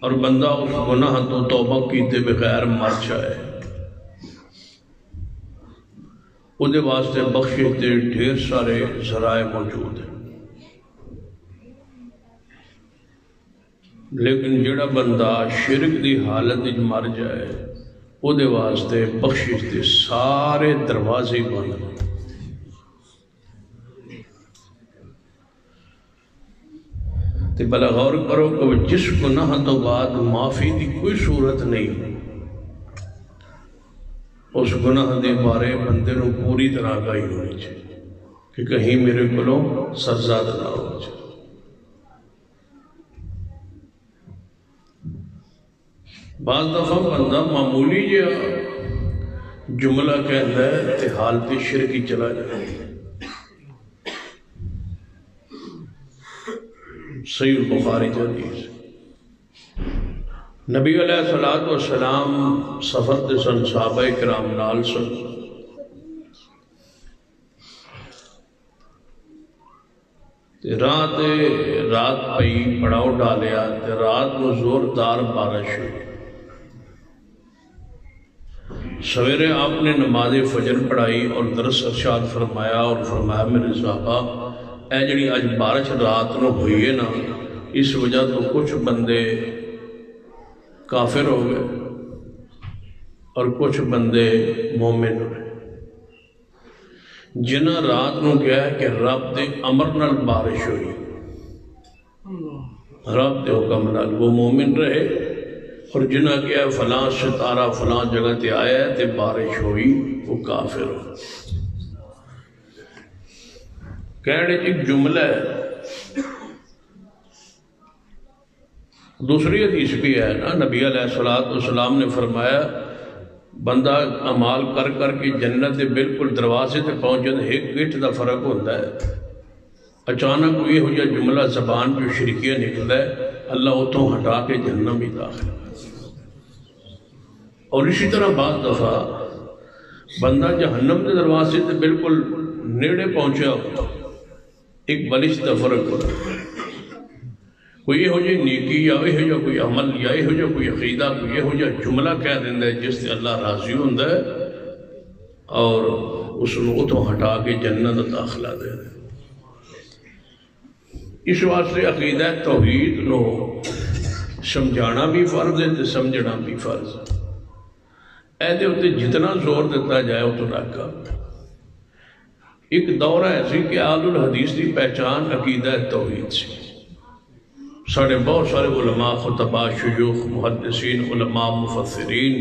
اور بندہ اس گناہ تو توبہ کیتے بغیر مر جائے، وہ دے واسطے بخشش دے ڈھیر سارے ذرائع موجود ہیں، لیکن جڑا بندہ شرک دی حالت وچ مر جائے وہ دے واسطے بخشش دے سارے دروازے بند ہیں۔ تے بلا غور کرو کہ جس گناہ تو بعد معافی دی کوئی صورت نہیں، اس گناہ دے بارے بندے نو پوری طرح آگاہی ہونی چاہیے کہ کہیں میرے کولوں سزا نہ ہو جائے۔ بعض دفعہ بندہ معمولی جہا جملہ کہتا ہے تے حالت شرکی چلا جائے۔ صحیح البخاری کی حدیث، نبی علیہ السلام سفر دے سن، صحابہ کرام نال سن، رات پئی پڑاؤ ڈالیا تے رات کو زوردار بارش ہوئی۔ سویرے آپ نے نماز فجر پڑھائی اور درس ارشاد فرمایا اور فرمایا میرے صحابہ اے جڑی آج بارش رات نو ہوئی ہے نا، اس وجہ تو کچھ بندے کافر ہو گئے اور کچھ بندے مومن ہوئے۔ جنہ رات نو کیا ہے کہ رب دے امر نال بارش ہوئی، رب دے حکم نال وہ مومن رہے، اور جنہ کیا ہے فلاں ستارہ فلاں جگہ تے آیا ہے تے بارش ہوئی، وہ کافر ہو۔ کہنے ایک جملہ ہے، دوسری حدیث بھی ہے نا، نبی علیہ السلام نے فرمایا بندہ عمال کر کر کے جنت دے بالکل دروازے تے پہنچے، ایک گٹھ دا فرق ہوتا ہے، اچانک یہ ہو جائے جملہ زبان جو شرکیہ نکلتا ہے، اللہ اتوں ہٹا کے جہنم ہی داخل۔ اور اسی طرح بعض دفعہ بندہ جہنم دے دروازے تے بالکل نیڑے پہنچا، ایک بلش دا فرق ہوتا ہے، کوئی یہ ہو جائے نیکی یا یہ ہو جائے کوئی عمل یا یہ ہو جائے کوئی عقیدہ، کوئی یہ ہو جائے جملہ کہہ دیندہ ہے جس سے اللہ راضی ہوندہ ہے اور اس کو تو ہٹا کے جنت داخلہ دے دے۔ اس واسطے عقیدہ توحید نو سمجھانا بھی فرض ہے تے سمجھنا بھی فرض ہے۔ ایدے ہوتے جتنا زور دیتا جائے اتنا کم۔ ایک دور ایسی کہ آل الحدیث کی پہچان عقیدہ توحید سے، ساڑھے بہت سارے علماء، خطباء، شیوخ، محدثین، علماء، مفسرین،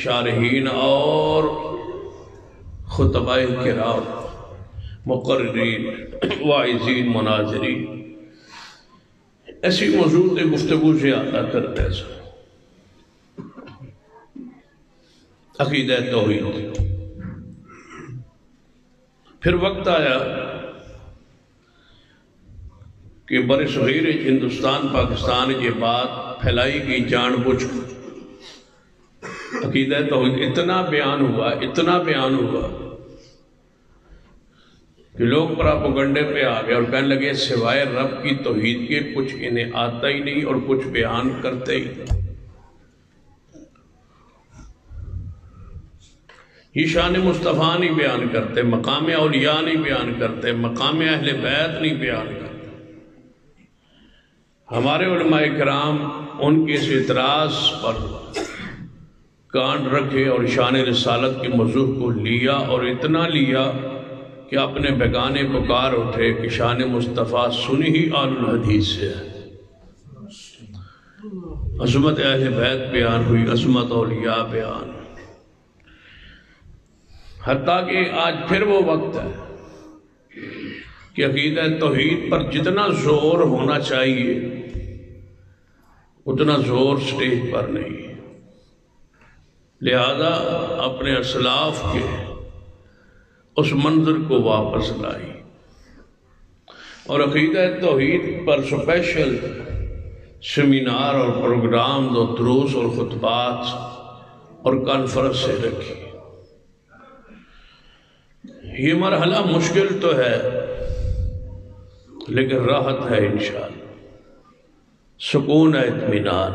شارحین اور خطباء کرام، مقررین، واعظین، مناظرین ایسی موضوع سے گفتگو سے آتا کرتے ہیں۔ عقیدہ توحید۔ پھر وقت آیا کہ بر صغیر ہندوستان پاکستان یہ بات پھیلائی گئی جان بوجھ کر، عقیدہ توحید اتنا بیان ہوا کہ لوگ پراپوگنڈے پہ آ گئے اور کہنے لگے سوائے رب کی توحید کے کچھ انہیں آتا ہی نہیں اور کچھ بیان کرتے ہی نہیں۔ یہ شان مصطفیٰ نہیں بیان کرتے، مقام اولیاء نہیں بیان کرتے، مقام اہل بیت نہیں بیان کرتے۔ ہمارے علماء کرام ان کے اس اعتراض پر کان رکھے اور شان رسالت کے موضوع کو لیا اور اتنا لیا کہ اپنے بیگانے پکار اٹھے کہ شان مصطفیٰ سنی ہی آل الحدیث سے ہے۔ عظمت اہل بیت بیان ہوئی، عظمت اولیاء بیان، حتیٰ کہ آج پھر وہ وقت ہے کہ عقیدہ توحید پر جتنا زور ہونا چاہیے اتنا زور سٹیج پر نہیں، لہذا اپنے اسلاف کے اس منظر کو واپس لائی اور عقیدہ توحید پر سپیشل سیمینار اور پروگرام دو دروس اور خطبات اور کانفرنس سے رکھی۔ یہ مرحلہ مشکل تو ہے لیکن راحت ہے انشاءاللہ، سکون ہے، اطمینان۔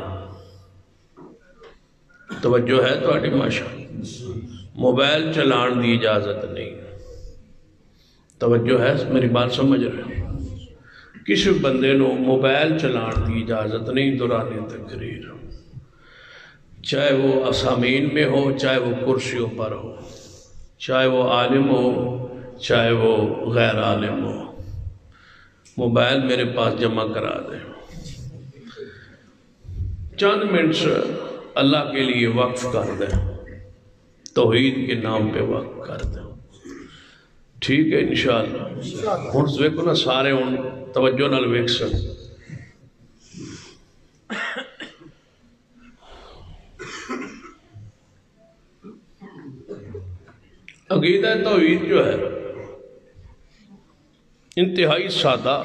توجہ ہے تہاڈی ماشاء موبائل چلان دی اجازت نہیں، توجہ ہے میری بات سمجھ رہے ہیں؟ کسی بندے نو موبائل چلان دی اجازت نہیں دوران تقریر، چاہے وہ اسامین میں ہو، چاہے وہ کرسیوں پر ہو، چاہے وہ عالم ہو، چاہے وہ غیر عالم ہو، موبائل میرے پاس جمع کرا دے، چند منٹس اللہ کے لیے وقف کر دیں، توحید کے نام پہ وقف کر دیں، ٹھیک ہے انشاءاللہ۔ ہن ویکھو نا سارے ہن توجہ نال ویکھ سن، عقیدہ توحید جو ہے انتہائی سادہ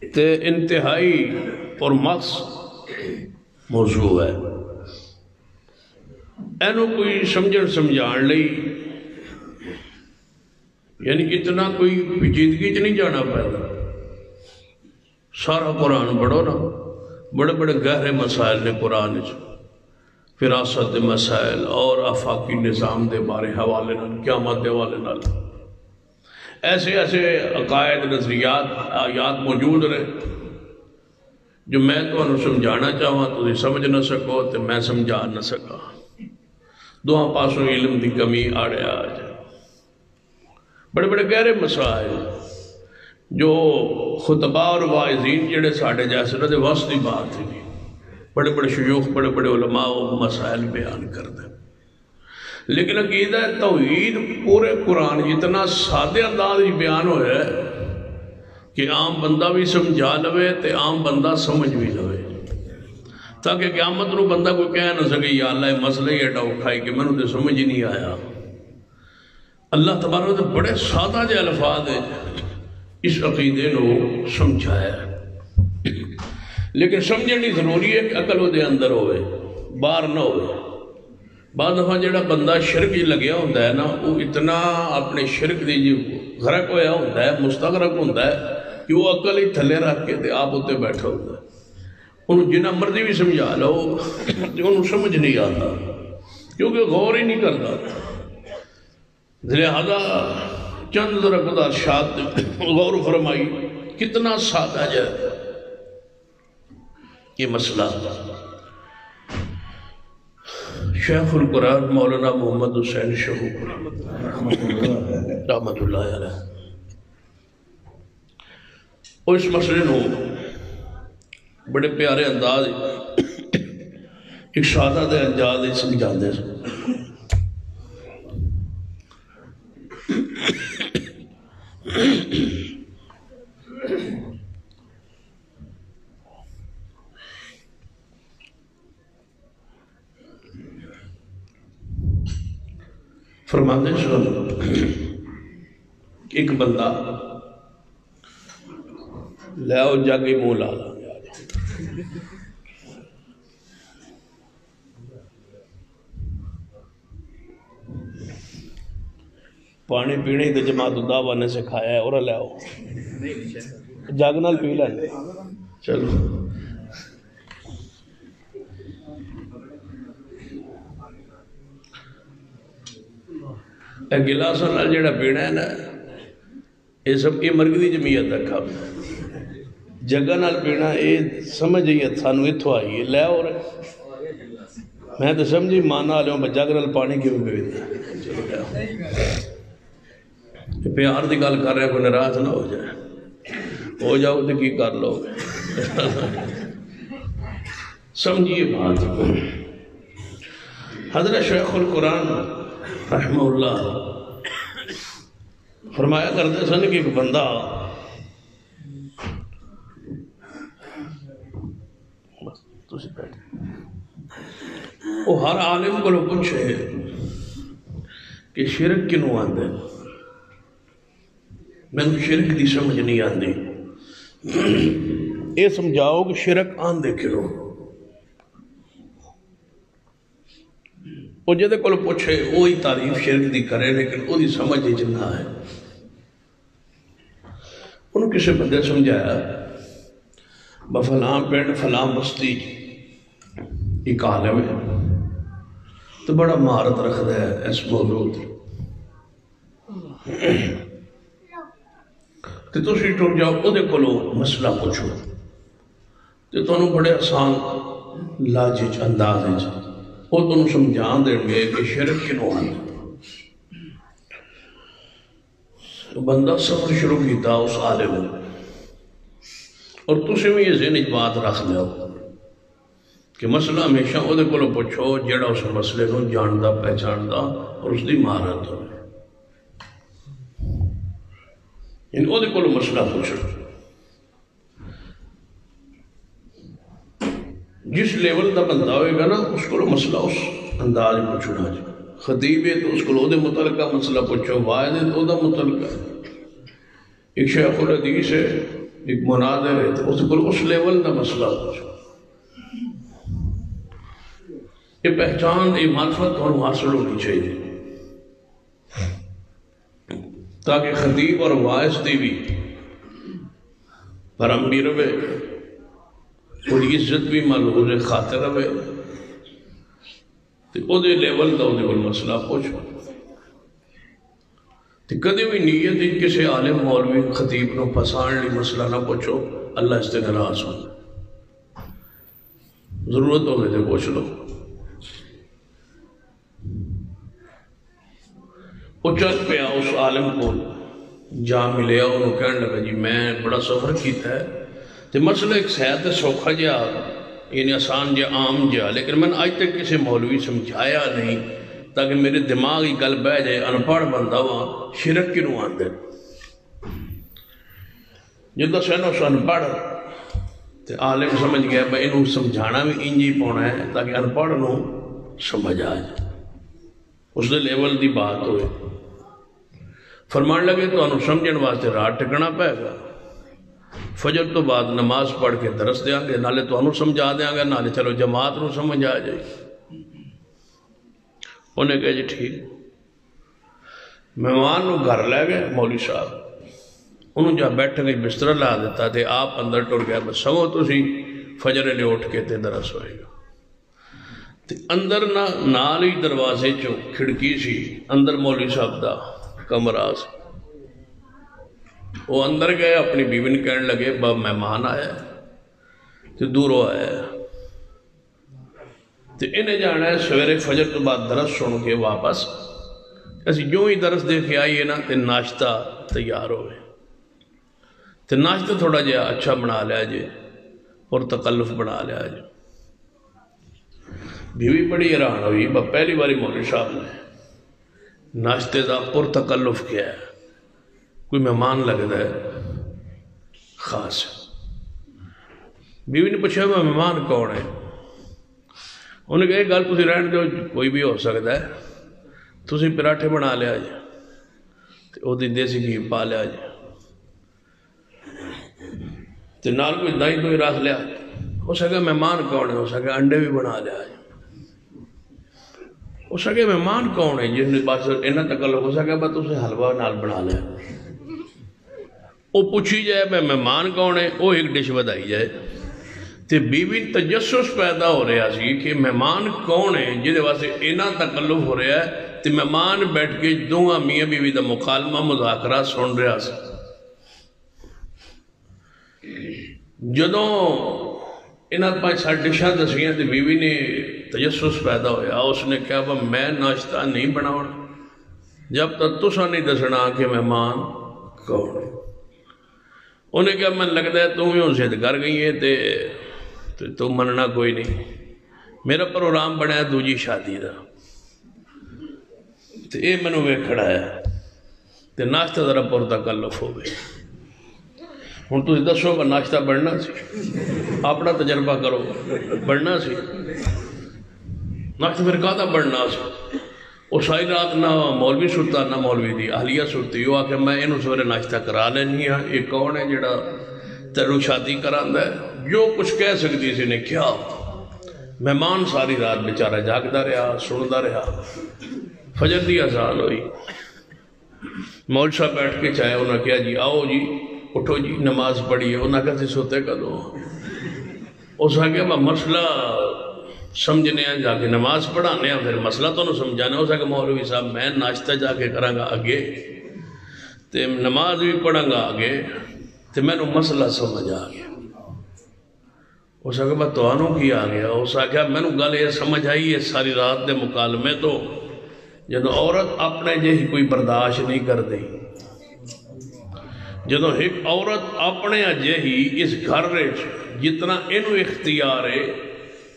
تے انتہائی پرمغز موضوع ہے، اینو کوئی سمجھن سمجھان لئی یعنی اتنا کوئی پیچیدگی چ نہیں جانا پہلا، سارا قرآن پڑھو نا، بڑے بڑے گہرے مسائل نے قرآن چ، فراست دے مسائل اور آفاقی نظام دے بارے حوالے نال، قیامت دے حوالے نال ایسے ایسے عقائد نظریات آیات موجود رہے جو میں تمہیں سمجھانا چاہواں تو سمجھ نہ سکو تو میں سمجھا نہ سکا، دونوں پاسوں علم دی کمی آڑے آ جائے، بڑے بڑے گہرے مسائل جو خطبہ اور واعظین جڑے ساڑھے جیسے نہ دے واسط دی بات ہی نہیں، بڑے بڑے شیوخ بڑے بڑے علماء و مسائل بیان کر دیں، لیکن عقیدہ توحید پورے قرآن جتنا سادے انداز ہی بیان ہویا ہے کہ عام بندہ بھی سمجھا لوے تے عام بندہ سمجھ بھی لوے، تاکہ قیامت نو بندہ کوئی کہہ نہ سکے یا اللہ مسئلہ یہ ایڈا اٹھائی کہ میں نے سمجھ ہی نہیں آیا۔ اللہ تبارک نے بڑے سادہ جے الفاظ ہیں اس عقیدے نو سمجھایا ہے، لیکن سمجھنی ضروری ہے کہ عقل وہ دے اندر ہوئے، باہر نہ ہوئے۔ بعض دفعہ جڑا بندہ شرک ہی لگیا ہوتا ہے نا، وہ اتنا اپنے شرک دی جو غرق ہویا ہوتا ہے، مستغرق ہوتا ہے کہ وہ عقل ہی تھلے رکھ کے تے آپ اتنے بیٹھا ہوتا ہے، انہوں جنہ مرضی بھی سمجھا لو انہوں سمجھ نہیں آتا کیونکہ غور ہی نہیں کرتا۔ لہذا چند ذرا قدر شاد غور فرمائی، کتنا سادہ جائے یہ مسئلہ۔ شیخ القرآن مولانا محمد حسین شہو رحمت اللہ علیہ اور اس مسئلے نو بڑے پیارے انداز ایک سادہ دے انداز سمجھا دے سن۔ فرماتے ہیں ایک بندہ لے آؤ جاگے منہ لا لا پانی پینے کے جماعت دعویٰ نے سکھایا ہے اور لے آؤ جاگ نال پی لے چلو۔ گلاسوں نال جڑا پینا ہے نا یہ سب یہ مرگ دی جمعیت دا کام، جگہ نال پینا یہ سمجھ جائیے سانو اتھو آئی ہے، لے اور میں تو سمجھی مانا لے ہوں جگ نال پانی کیوں پی دیا، پیار دی گل کر رہے کوئی ناراض نہ ہو جائے، ہو جاؤ تو کی کر لو سمجھیے بات۔ حضرت شیخ القرآن رحمہ اللہ فرمایا کرتے سن کہ ایک بندہ وہ ہر عالم کو پوچھے کہ شرک کنوں آندے، میں نے شرک دی سمجھ نہیں آندی، یہ سمجھاؤ کہ شرک آندے کنوں۔ وہ جدے کو پوچھے وہی تعریف شرک دی کرے لیکن وہ دی سمجھ جنہ ہے۔ انہوں کسی بندے سمجھایا فلاں پنڈ فلاں بستی ایک عالم ہے تو بڑا مہارت رکھتا ہے اس موضوع تے تسی ٹر جاؤ وہ کولو مسئلہ پوچھو تے تانوں بڑے آسان لاجج انداز وہ تانوں سمجھا دیں گے کہ شرک کنوں آنا بندہ سفر شروع کیتا اس عالم اور تسی بھی یہ ذہن بات رکھ لو کہ مسئلہ ہمیشہ وہ کولو پوچھو جڑا اس مسئلے کو جاندا پہچاندا اور اس دی مہارت ہو ان وہ کولو مسئلہ پوچھو جس لیول دا بندہ ہوئے گا نا اس کو مسئلہ اس انداز پوچھنا جی خطیب ہے تو اس کو دے متعلقہ مسئلہ پوچھو واحد ہے تو دا متعلقہ ایک شیخ الحدیث ہے ایک مناظر ہے تو اس لیول دا مسئلہ پوچھو یہ پہچان یہ معرفت اور حاصل ہونی چاہیے تاکہ خطیب اور واعظ دی بھی پرم بھی رہے اور عزت بھی ملحوظ خاطر رہے تو او دے لیول دا او دے کول مسئلہ پوچھو تو کدی بھی نیت کسی عالم مولوی خطیب نو پھسان لی مسئلہ نہ پوچھو اللہ استغراض ہو ضرورت ہو گئے تو پوچھ لو وہ چل پیا اس عالم کو جا ملیا انہوں کہنے لگا جی میں بڑا سفر کیتا ہے تو مسئلہ ایک سیاد سوکھا جا یعنی آسان جا عام جا لیکن میں نے آج تک کسی مولوی سمجھایا نہیں تاکہ میرے دماغ ہی گل بہ جائے انپڑھ بندہ وہاں شرک کیوں آندے جدہ سینو سو انپڑھ تو عالم سمجھ گیا بھائی انہوں سمجھانا بھی انجی پونا ہے تاکہ انپڑھ انہوں سمجھ آئے اس دے لیول دی بات ہوئے فرمان لگے تو انہوں سمجھن واسطے رات ٹکنا پائے گا فجر تو بعد نماز پڑھ کے درس دیا گے نالے تو انہوں سمجھا دیا گے نالے چلو جماعت نو سمجھ آ جائے انہیں کہا جی ٹھیک مہمان نو گھر لے گئے مولوی صاحب انہوں جہاں بیٹھے گئے بستر لا دیتا تھے آپ اندر ٹر گیا بس سمو تو سی فجر لے اٹھ کے تے درس ہوئے گا اندر نال ہی دروازے چو کھڑکی سی اندر مولوی صاحب دا کمرہ سی وہ اندر گئے اپنی بیوی نے کہنے لگے باب مہمان آیا تو دوروں آیا تو انہیں جانا ہے سویرے فجر تو بعد درس سن کے واپس ایسی جو ہی درس دے کے آئیے نا تو ناشتہ تیار ہوئے تو ناشتہ تھوڑا جہا اچھا بنا لیا جے اور تکلف بنا لیا جے بیوی بڑی حیران ہوئی پہلی باری مولوی صاحب نے ناشتے دا پر تکلف کیا ہے کوئی مہمان لگتا ہے خاص بیوی نے پوچھا مہمان کون ہے انہیں کہا گل تسی رہن دو کوئی بھی ہو سکتا ہے تسی پراٹھے بنا لیا جی وہ دیسی گھی پا لیا جی تو نال کوئی دہی کوئی رکھ لیا ہو سکے مہمان کون ہے ہو سکے انڈے بھی بنا لیا جی ہو سکے مہمان کون ہے جس نے بس اینا تکلف ہو سکے بس اسے حلوہ نال بنا لیا وہ پوچھی جائے مہمان کون ہے وہ ایک ڈش بتائی جائے تو بیوی تجسس پیدا ہو رہا سی کہ مہمان کون ہے جہدے واسطے اینا تکلف ہو رہا ہے تو مہمان بیٹھ کے دوہاں میاں بیوی دا مکالمہ مذاکرہ سن رہا سی جدوں انہاں پانچ سات ڈشاں دسیاں تو بیوی نے تجسس پیدا ہویا اس نے کہا میں ناشتہ نہیں بناؤں جب تک تسا نہیں دسنا کہ مہمان کون انہیں کہا من لگتا ہے تم ہی ضد کر گئی ہے تو مننا کوئی نہیں میرا پروگرام بنایا دوجی شادی دا تو یہ منو ویکھڑا ہے تو ناشتہ ذرا پر تکلف ہو گئی ہوں تھی دسو کہ ناشتہ بڑھنا سی اپنا تجربہ کرو بڑھنا سی ناشتہ پھر کہتا بڑھنا سی وہ ساری رات نہ مولوی ستا نہ مولوی دی اہلیہ ستی وہ آکے میں انہوں سورے ناشتہ کرا لینی ہاں یہ کون ہے جڑا تیرو شادی کراندہ ہے جو کچھ کہہ سکتی سی نے کیا مہمان ساری رات بیچارہ جاگتا رہا سنتا رہا فجر دی اذان ہوئی مول صاحب بیٹھ کے چاہے انہوں نے کہا جی آؤ جی اٹھو جی نماز پڑھی ہے انہوں نے کہا سی سوتے کا دو اس نے کہا مسئلہ سمجھنے ہیں جا کے نماز پڑھانے ہیں پھر مسئلہ تو نہ سمجھانا ہو سکے مولوی صاحب میں ناشتہ جا کے کروں گا آگے تے نماز بھی پڑھاں گا آگے تے میں نے مسئلہ سمجھ آ گیا اس آگے میں توانوں کی آ گیا اس آگے میں نے گل یہ سمجھ آئی ہے ساری رات دے مکالمے تو جدو عورت اپنے جہی کوئی برداشت نہیں کر دی جدو ایک عورت اپنے جہی اس گھر وچ جتنا انو اختیار ہے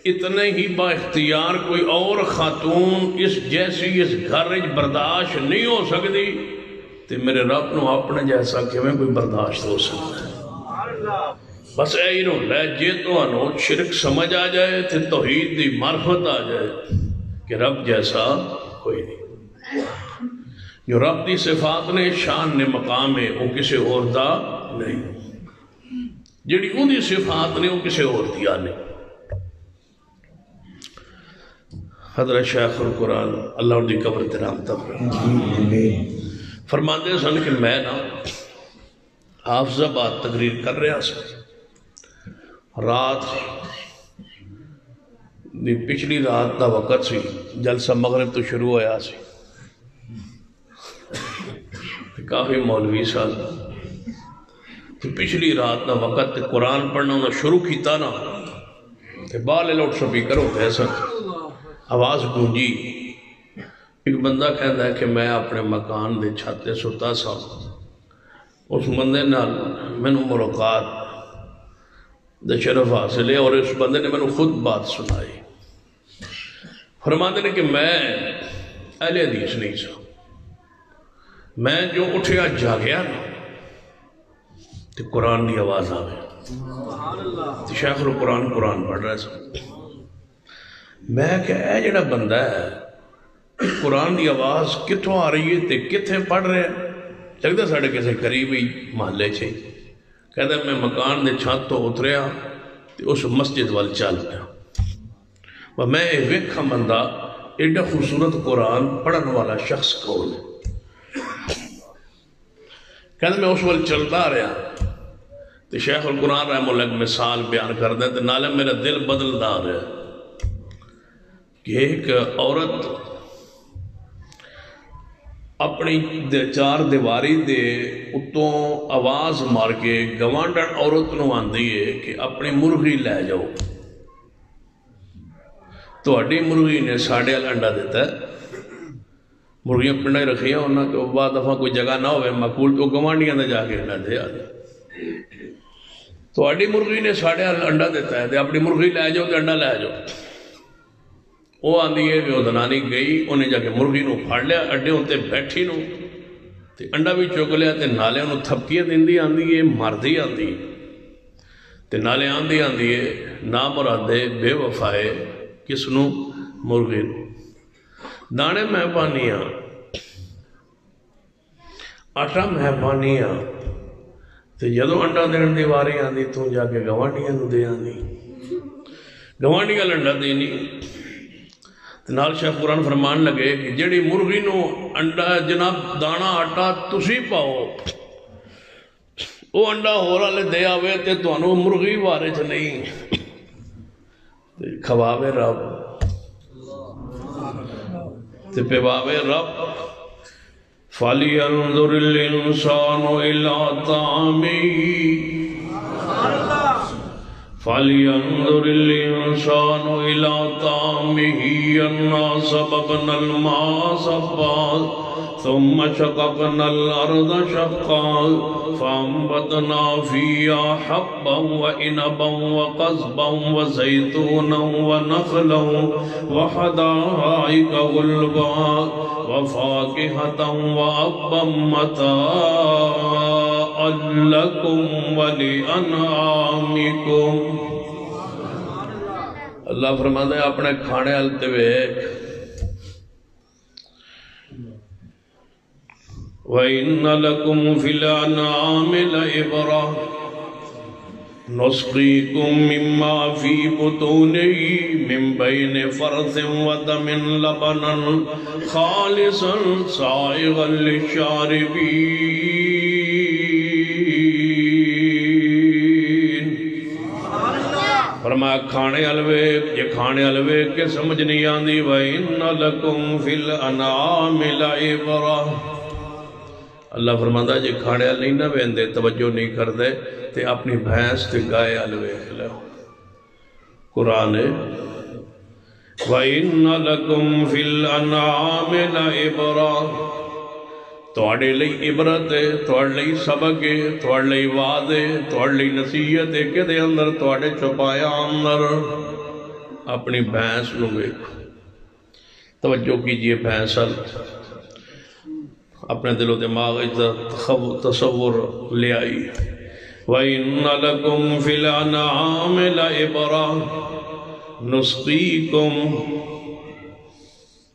اتنے ہی با اختیار کوئی اور خاتون اس جیسی اس گھر وچ برداشت نہیں ہو سکتی تے میرے رب نو اپنے جیسا کیویں کوئی برداشت ہو سکتا ہے بس اے انہوں لے جے تو انو شرک سمجھ آ جائے تے توحید دی معرفت آ جائے کہ رب جیسا کوئی نہیں جو رب دی صفات نے شان نے مقام ہے وہ کسے اور دا نہیں جڑی وہ دی صفات نے وہ کسے اور دیا نہیں حضرت شیخ القرآن اللہ ان دی قبر ترام تب فرماندے سن کہ میں نا حافظ آباد تقریر کر رہا سا رات دی پچھلی رات دا وقت سی جلسہ مغرب تو شروع ہویا سی کافی مولوی صاحب تو پچھلی رات دا وقت قرآن پڑھنا انہوں شروع کیتا نا کہ بالے لوٹ سپیکر ہوتے ہیں سن آواز گونجی ایک بندہ کہتا ہے کہ میں اپنے مکان دے چھاتے ستا سا اس بندے نال میں نے ملاقات دے شرف حاصل ہے اور اس بندے نے میں نے خود بات سنائی فرماتے ہیں کہ میں اہل حدیث نہیں سا میں جو اٹھیا جاگیا نا تو قرآن دی آواز آگیا تو شیخ القرآن قرآن پڑھ رہا سا میں کہ اے جڑا بندہ ہے قرآن دی آواز کتھوں آ رہی ہے تے کتھے پڑھ رہے ہیں لگتا ساڑھے کسے قریب ہی محلے چھے کہتا ہے میں مکان دے چھت تو اتریا تے اس مسجد وال چل گیا و میں ویکھا بندہ ایڈا خوبصورت قرآن پڑھن والا شخص کون ہے کہتا میں اس وال چلتا رہا تے شیخ القرآن رحمہ اللہ ایک مثال بیان کر دیں تے نالے میرا دل بدل دا رہا ہے کہ ایک عورت اپنی چار دیواری دے اتوں آواز مار کے گوانڈن عورت نو آندی ہے کہ اپنی مرغی لے جاؤ تو اڈی مرغی نے ساڑھے انڈا دیتا ہے مرغیاں پنڈا ہی رکھیاں انہاں تو بعد دفعہ کوئی جگہ نہ ہوئے مقبول تو گوانڈیاں دے جا کے انڈا دے آدھے تو اڈی مرغی نے ساڑھے انڈا دیتا ہے اپنی مرغی لے جاؤ تو انڈا لے جاؤ وہ آندھی ہے وہ دنانی گئی انہیں جا کے مرغی نو پھاڑ لیا اڈے ہوتے بیٹھی نو تے انڈا بھی چوک لیا تے نالے انہوں تھپکیاں دیندی آندھی ہے مردی آندھی تے نالے آندھی ہے نامرادے بے وفائے کس نو مرغی نو دانے مہبانیاں آٹا مہبانیاں تے جدو انڈا دین دیواری آندھی تو جا کے گوانڈیاں نو دے آندھی گوانڈیاں انڈا دینی نال شیخ قرآن فرمان لگے کہ جڑی مرغی نو انڈا جناب دانا آٹا تسی پاؤ وہ انڈا ہو رہا لے دے آوے تے تو انو مرغی وارے چھ نہیں کھواوے رب تے پیواوے رب فَلْيَنْظُرِ الْإِنسَانُ إِلَىٰ طَعَامِهِ فَلْيَنْظُرِ الْإِنسَانُ إِلَىٰ طَعَامِهِ أَنَّا صَبَبْنَا الْمَاءَ صَبًّا ثُمَّ شَقَقْنَا الْأَرْضَ شَقًّا فَأَنبَتْنَا فِيهَا حَبًّا وَإِنَبًا وَقَضْبًا وَزَيْتُونًا وَنَخْلًا وَحَدَائِقَ غُلْبًا وَفَاكِهَةً وَأَبًّا مَتَاعًا لَكُمْ وَلِأَنْعَامِكُمْ اللہ فرماتا ہے اپنے کھانے ہلتے ہوئے وَإِنَّ لَكُمْ فِي الْأَنْعَامِ لَعِبْرَةً نُسْقِيكُم مِّمَّا فِي بُطُونِهِ مِن بَيْنِ فَرْثٍ وَدَمٍ لَبَنًا خَالِصًا سَائِغًا لِلشَّارِبِينَ فرمایا کھانے الوے جے کھانے الوے کہ سمجھ نہیں آندی وَإِنَّ لَكُمْ فِي الْأَنْعَامِ لَعِبْرَةً اللہ فرماتا جے کھانے ال نہیں نہ ویندے توجہ نہیں کردے تے اپنی بھینس تے گائے الوے لو قرآن ہے وَإِنَّ لَكُمْ فِي الْأَنْعَامِ لَعِبْرَةً توڑے لئی عبرت ہے توڑ لئی سبق ہے توڑ لئی وعد ہے توڑ لئی نصیحت ہے کہ دے اندر توڑے چھپایا اندر اپنی بھینس نو ویکھو توجہ کیجئے بھینس اپنے دل و دماغ تصور لے آئی وَإِنَّ لَكُمْ فِي الْأَنْعَامِ لَعِبْرَةً نُسْقِيكُمْ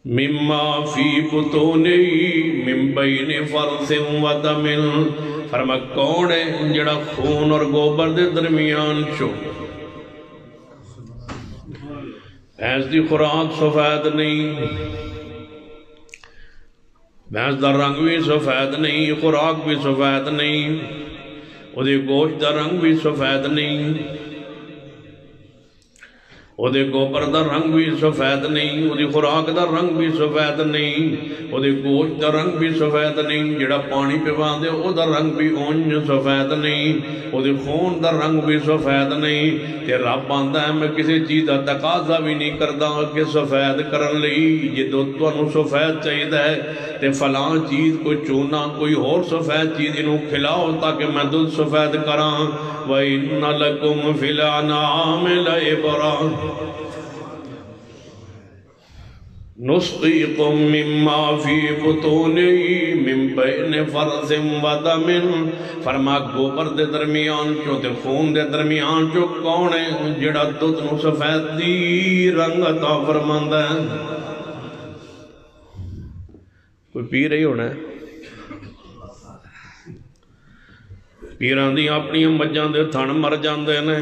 مما فی بطونہی من بین فرث و دم فرما کون ہے جڑا خون اور گوبر دے درمیان چو بھینس دی خوراک سفید نہیں بھینس دا رنگ بھی سفید نہیں خوراک بھی سفید نہیں او دے گوشت دا رنگ بھی سفید نہیں او دے گوبر دا رنگ بھی سفید نہیں او دی خوراک دا رنگ بھی سفید نہیں او دے گوشت دا رنگ بھی سفید نہیں جڑا پانی پیوان دے او دا رنگ بھی اونج سفید نہیں او دے خون دا رنگ بھی سفید نہیں تے رب آندا ہے میں کسی چیز دا تقاضا بھی نہیں کردا کہ سفید کرن لئی جے دو تانوں سفید چاہیدا ہے تے فلاں چیز کوئی چونا کوئی اور سفید چیز انہوں کھلاؤ تاکہ میں دل سفید کراں وَإِنَّ لَكُمْ فِي الْأَنْعَامِ لَعِبْرَةً نُسْقِيكُم مِّمَّا فِي بُطُونِهِ مِن بَيْنِ فَرْثٍ وَدَمٍ فرما گوبر دے درمیان چو تے خون دے درمیان چو کون ہے جڑا دودھ نو سفید دی رنگ عطا فرماندا ہے کوئی پی رہی ہونا ہے پیران دی اپنی مجھان دے تھن مر جاندے نے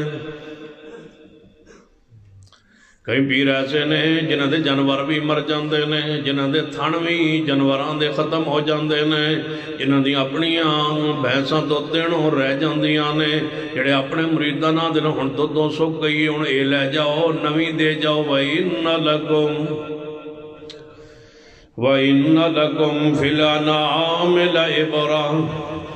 کئی پیر ایسے نے جنہ دے جانور بھی مر جاندے نے جنہ دے تھن بھی جانوران دے ختم ہو جاندے نے جنہ دی اپنیاں بھینساں دودھوں رہ جاندیاں نے جڑے اپنے مریداں نہ دن ہن دودھوں سک گئی ہن اے لے جاؤ نویں دے جاؤ وَإِنَّ لَكُمْ فِي الْأَنْعَامِ لَعِبْرَةً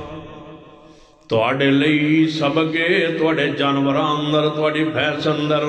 توڑے لئی سبقے توڑے جانوران اندر توڑی بھینس اندر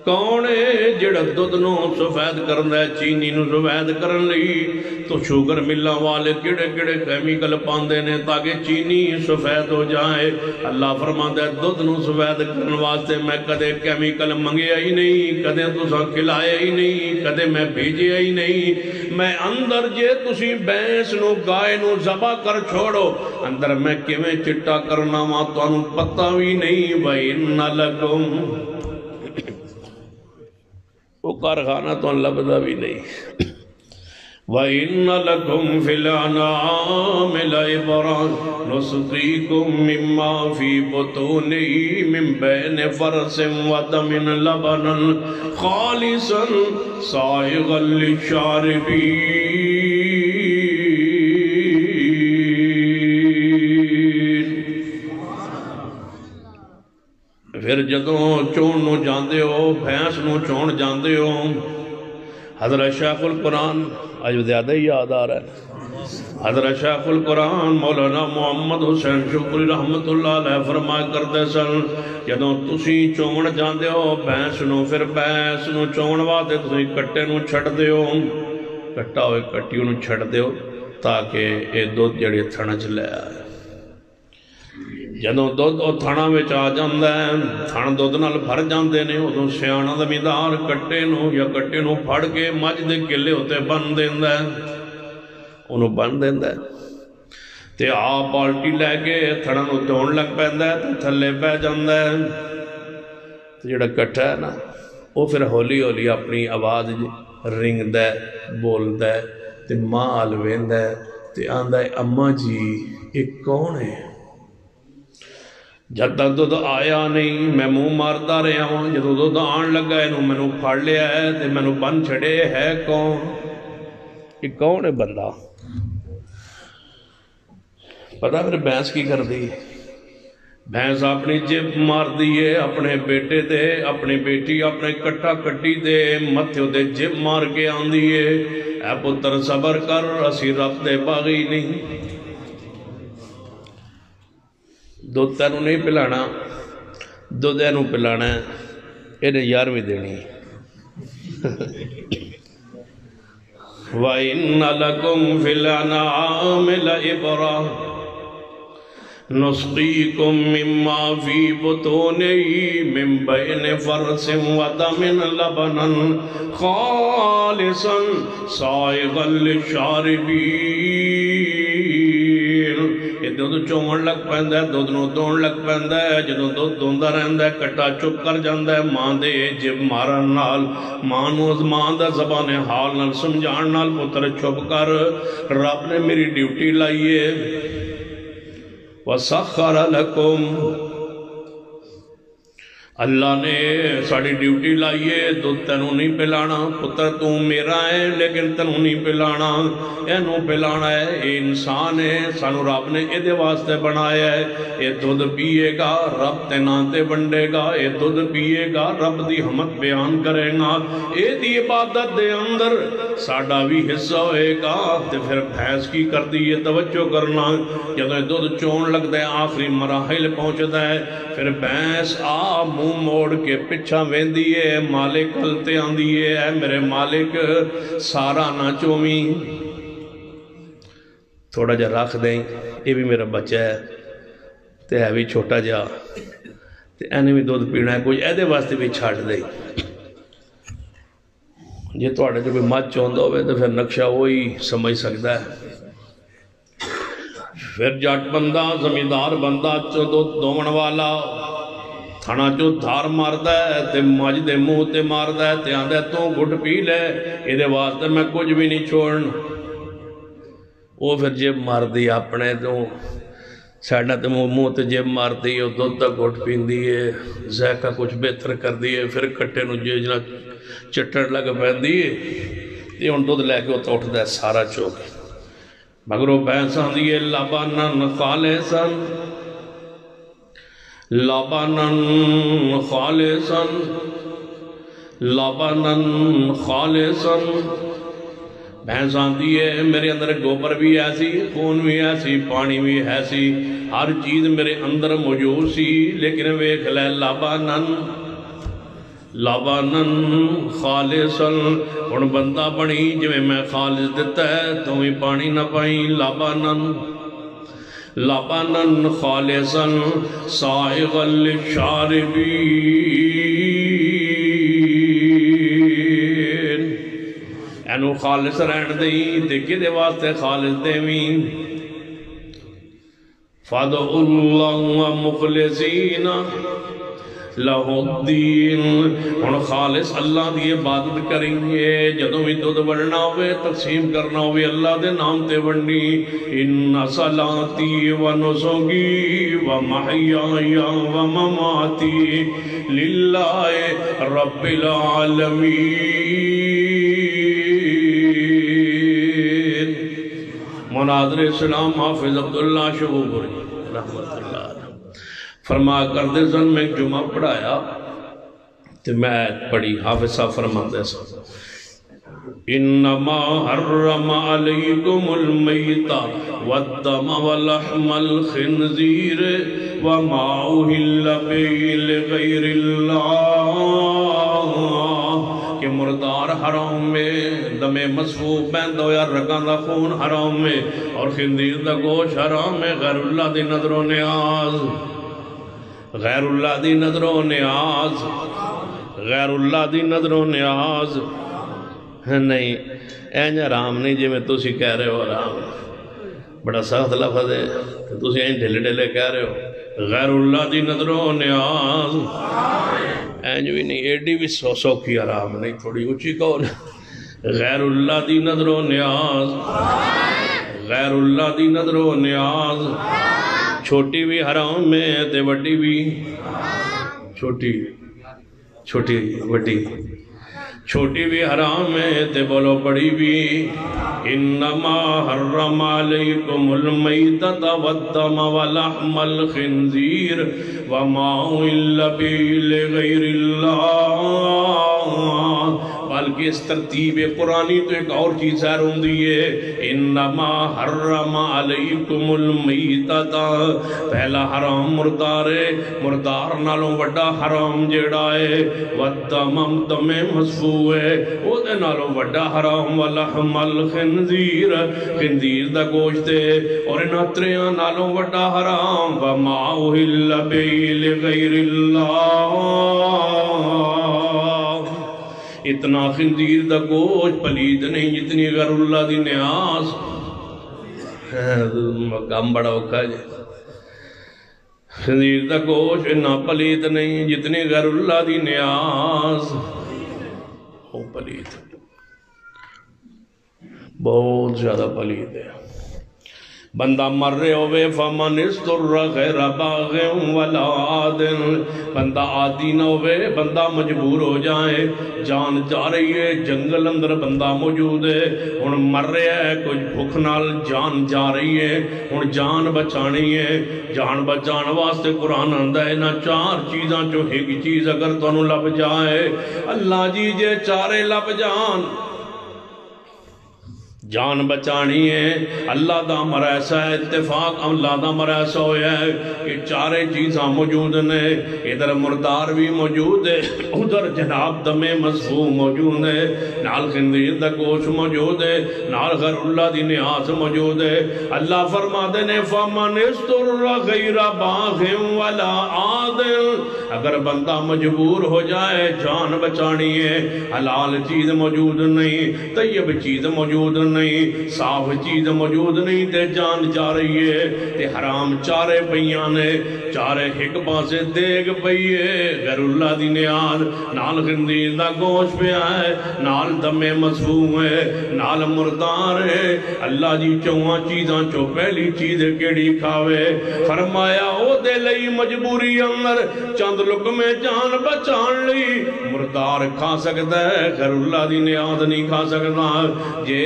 کون ہے جڑا دودھ نو سفید کرنا ہے چینی نو سفید کرن لئی تو شوگر ملہ والے کڑے کڑے کیمیکل پاندے نے تاکہ چینی سفید ہو جائے اللہ فرماتا ہے دودھ نو سفید کرن واسطے میں کدے کیمیکل منگیا ہی نہیں کدے تساں کھلایا ہی نہیں کدے میں بھیجیا ہی نہیں میں اندر جے تسی بھینس نو گائے نو ذبح کر چھوڑو اندر میں کیویں چٹا کرنا وا تانوں پتہ بھی نہیں وَإِنَّ لَكُمْ وہ کارخانہ تو لبدا بھی نہیں وَإِنَّ لَكُمْ فِي الْأَنْعَامِ لَعِبْرَةً نُسْقِيكُم مِّمَّا فِي بُطُونِهِ مِن بَيْنِ فَرْثٍ وَدَمٍ لَبَنًا خَالِصًا سَائِغًا لِلشَّارِبِينَ پھر جدوں چون نو جاندے ہو بھینس نو چون جاندے ہو حضرت شیخ القرآن آج زیادہ ہی یاد آ رہا ہے حضرت شیخ القرآن مولانا محمد حسین شکری رحمت اللہ علیہ فرمائے کرتے سن جدوں تسی چون جاندے ہو بھینس نو پھر بھینس نو چون واسطے تسی کٹے نو چھڑ دے ہو کٹا ہوئے کٹیوں نو چھڑ دے ہو تاکہ اے دودھ جڑے تھنا چ لے آئے جدوں دودھ او تھنا وچ آ جاندا ہے تھن دودھ نال بھر جاندے نے ادوں سیاںا زمیندار کٹے نو یا کٹے نو پھڑ کے مجھ دے کلے ہوتے بن دیندا ہے انہوں بن دیندا ہے تے آپ بالٹی لے کے تھڑا نو دھون لگ پیندا ہے تے تھلے پہ جاندا ہے تے جڑا کٹھا ہے نا وہ پھر ہولی ہولی اپنی آواز رنگدا ہے بولدا ہے تے ماں ال ویندا ہے تے آندا ہے اماں جی یہ کون ہے جب تک دودھ آیا نہیں میں منہ مارتا رہا ہوں جدو دودھ آن لگا ہے میں نے پھڑ لیا ہے تے میں نے بن چھڑے ہے کون یہ کون ہے بندہ پتہ پھر بھینس کی کر دی بھینس اپنی جب مار دیے اپنے بیٹے دے اپنی بیٹی اپنے کٹا کٹی دے متھیو دے جب مار کے آن دیے اے پتر صبر کر اسی رب دے باغی نہیں دودھ تینوں نہیں پلانا دودھ اینوں پلانا ہے انہیں 11ویں دینی وَإِنَّ لَكُمْ فِي الْأَنْعَامِ لَعِبْرَةً نُسْقِيكُم مِّمَّا فِي بُطُونِهِ مِن بَيْنِ فَرْثٍ وَدَمٍ لَبَنًا خَالِصًا سَائِغًا لِلشَّارِبِينَ یہ دودھ چون لگ پہندہ ہے دودھ نو دون لگ پہندہ ہے جنہوں دودھ دوندہ رہندہ ہے کٹا چپ کر جاندہ ہے ماں دے جب مارن نال ماں نوز ماں دا زبان حال نال سمجھان نال پتر چپ کر رب نے میری ڈیوٹی لائیے وَسَخَّرَ لَكُمْ اللہ نے ساڑی ڈیوٹی لائیے دودھ تینوں نہیں پلانا پتر تو میرا ہے لیکن تینوں نہیں پلانا اینوں پلانا ہے یہ انسان ہے سانو رب نے یہ دے واسطے بنایا ہے یہ دودھ پیے گا رب تینانتے بنڈے گا یہ دودھ پیے گا رب دی حمد بیان کرے گا یہ دی عبادت دے اندر ساڑا بھی حصہ ہوئے گا تے پھر بھینس کی کر دی یہ توجہ کرنا جب دودھ چون لگ دے آخری مراحل پہنچ دے پھر بھینس منہ موڑ کے پچھا ویندیے مالک ہلتے آندیے اے میرے مالک سارا نہ چومی تھوڑا جا رکھ دیں یہ بھی میرا بچہ ہے تے ہے بھی چھوٹا جا تے اینے بھی دودھ پینا ہے کوئی ایدے واسطے بھی چھاڑ دیں یہ تھوڑا جو بھی مات چوندہ ہوئے تو پھر نقشہ وہی سمجھ سکتا ہے پھر جاٹ بندہ زمیندار بندہ چو دودھ دومن والا تھانا جو دھار ماردہ ہے تے ماج دے منہ تے ماردہ ہے تے آندہ ہے تو گھٹ پی لے یہ دے واسطے میں کچھ بھی نہیں چھوڑن وہ پھر جیب مار دی اپنے تو سیڈنا تے منہ تے جیب مار دی اور دودھ تک گھٹ پین دیئے ذائقہ کچھ بہتر کر دیئے پھر کٹے نو جیجنا چٹر لگ پین دیئے تے ان دودھ لے کے وہ تو اٹھ دے سارا چوک مگر وہ بینسان دیئے لبانن خالصاً لبناً خالصاً لبناً خالصاً بھینسان دیئے میرے اندر گوبر بھی ایسی خون بھی ایسی پانی بھی ایسی ہر چیز میرے اندر موجود سی لیکن ویکھ لے لبناً لبناً خالصاً ان بندہ بنی جو میں خالص دیتا ہے تو ہی پانی نہ پائیں لبناً لبناً خالصاً سائغاً للشاربین اینو خالص رہن دیں دیکھے دے واسطے خالص دیویں فَادْعُوا اللَّهَ مُخْلِصِينَ لَهُ الدِّينَ ان خالص اللہ دی عبادت کریں گے جدوں بھی دودھ بڑھنا ہوئے تقسیم کرنا ہوئے اللہ دے نام تے بڑھنی ان صلاتی و نسکی و محیائی و مماتی للہ رب العالمین مناظر اسلام حافظ عبداللہ شبوبری رحمت اللہ فرما کر دے سن میں ایک جمعہ پڑھایا تو میں پڑھی حافظ صاحب فرما دے سن انما حرم علیکم المیت والدم ولحم الخنزیر وما اہل به لغیر اللہ کہ مردار حرام میں دم مسفوح بین دو یا رگان دا خون حرام میں اور خنزیر دا گوش حرام میں غیر اللہ دی نظر و نیاز غیر اللہ دی نظر و نیاز غیر اللہ دی نظر و نیاز نہیں این حرام نہیں جی میں تُسی کہہ رہے ہو حرام بڑا سخت لفظ ہے تُسی این ڈھلے ڈھلے کہہ رہے ہو غیر اللہ دی نظر و نیاز این جو بھی نہیں ایڈی بھی سو کی حرام نہیں تھوڑی اچھی کہو غیر اللہ دی نظر و نیاز غیر اللہ دی نظر و نیاز چھوٹی بھی حرام میں تے وڈی بھی چھوٹی چھوٹی وڈی چھوٹی بھی حرام ہے تے بولو بڑی بھی انما حرم علیکم المیتۃ والدم ولحم الخنزیر وما اہل به لغیر اللہ بلکہ اس ترتیب قرآنی تو ایک اور چیز ہے روندی ہے انما حرم علیکم المیتۃ پہلا حرام مردار ہے مردار نالوں وڈا حرام جیڑا ہے والدم دم مسفوح ہے او دے نالوں وڈا حرام ولحم الخنزیر خنزیر دا گوشت ہے اور انہاں تریاں نالوں وڈا حرام وما اہل به لغیر اللہ اتنا خنزیر دا گوشت پلید نہیں جتنی غیر اللہ دی نیاز کام بڑا ہوکا ہے خنزیر دا گوشت اتنا پلید نہیں جتنی غیر اللہ دی نیاز وہ پلید بہت زیادہ پلید ہے بندہ مر رہے ہوئے فمن استر غیر باغ ولا عادن بندہ عادی نہ ہوئے بندہ مجبور ہو جائے جان جا رہی ہے جنگل اندر بندہ موجود ہے ان مر رہے ہے کچھ بھوک نال جان جا رہی ہے ان جان بچانی ہے جان بچان واسطے قرآن آندا ہے نہ چار چیزاں چو ایک چیز اگر تو لب جائے اللہ جی جے چارے لب جان بچانی ہے اللہ دا مر ایسا ہے اتفاق اللہ دا مر ایسا ہویا ہے کہ چارے چیزاں موجود نے ادھر مردار بھی موجود ہے ادھر جناب دم مسفوح موجود ہے نال خنزیر دا گوشت موجود ہے نال غیر اللہ دی نیاز موجود ہے اللہ فرما دے نے فمن استر غیر باغ ولا عادل اگر بندہ مجبور ہو جائے جان بچانی ہے حلال چیز موجود نہیں طیب چیز موجود نہیں صاف چیز موجود نہیں تے جان جا رہی ہے تے حرام چارے پیانے چارے ایک پاسے دیگ پئیے غیر اللہ دی نیاز نال خنزیر دا گوشت پہ آئے نال دم مسفوح ہے نال مردار ہے اللہ جی چواں چیزاں چو پہلی چیز کیڑی کھاوے فرمایا او دے لئی مجبوری اندر چند لقمے جان بچان لئی مردار کھا سکتا ہے غیر اللہ دی نیاز نہیں کھا سکتا جے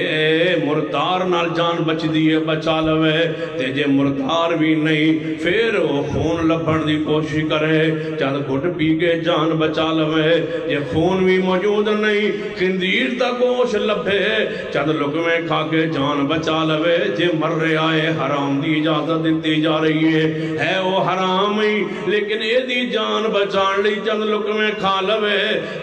مردار نال جان بچ دیئے بچا لوے تے جے مردار بھی نہیں پھر وہ خون لبھن دی کوشش کرے چند گھٹ پی کے جان بچا لوے جے خون بھی موجود نہیں خنزیر دا گوشت لبھے چند لقمے کھا کے جان بچا لوے جے مر رہے آئے حرام دی اجازت دیتی جا رہی ہے وہ حرام ہی لیکن اے دی جان بچان لی چند لقمے کھا لوے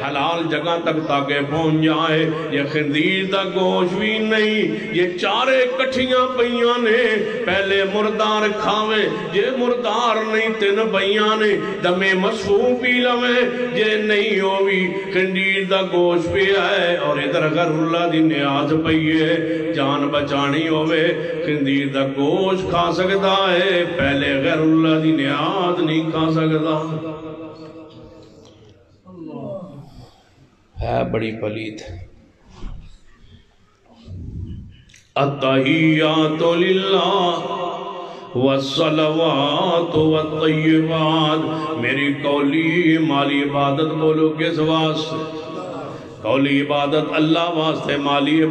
حلال جگہ تک تاکہ پہنچ جائے یہ خنزیر دا گوشت بھی نہیں یہ چارے کٹھیاں پئیاں نے پہلے مردار کھاوے جے مردار نہیں تین پئیاں نے دم مسفوح پی لوے جے نہیں ہوئی خنزیر دا گوشت پہ آئے اور ادھر غیر اللہ دی نیاز پئیے جان بچانی ہوئے خنزیر دا گوشت کھا سکتا ہے پہلے غیر اللہ دی نیاز نہیں کھا سکتا ہے بڑی پلید التحیات للہ والصلوات والطیبات میری قولی مالی عبادت بولو کس واسطے قولی عبادت اللہ واسطے مالی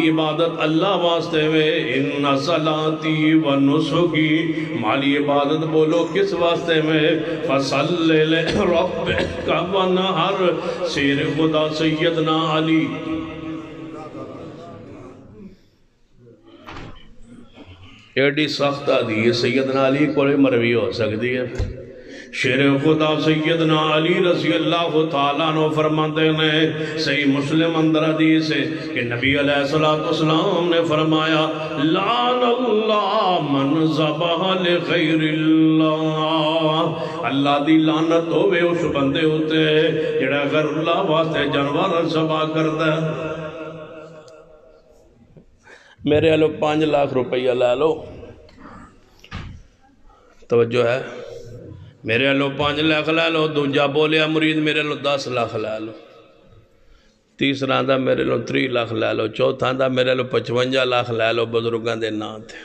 عبادت اللہ واسطے میں ان صلاتی و نسکی مالی عبادت بولو کس واسطے میں فصل لربک ونحر سیر خدا سیدنا علی ایڈی سخت آدھی سیدنا علی کو مروی ہو سکتی ہے شیر خدا سیدنا علی رضی اللہ تعالیٰ عنہ فرماتے ہیں صحیح مسلم اندر حدیث ہے کہ نبی علیہ السلام نے فرمایا لعن اللہ من ذبح لغیر اللہ اللہ دی لعنت ہوئے اس بندے ہوتے ہیں جڑا غیر اللہ واسطے جانور ذبح کرتا ہے میرے الو 5 لاکھ روپیہ لے لو توجہ ہے میرے الو 5 لاکھ لے لو دوجہ بولیا مرید میرے الو 10 لاکھ لے لو تیسرا دا میرے الو 3 لاکھ لے لو چوتھا دا میرے الو 55 لاکھ لے لو بزرگاں دے نا تھے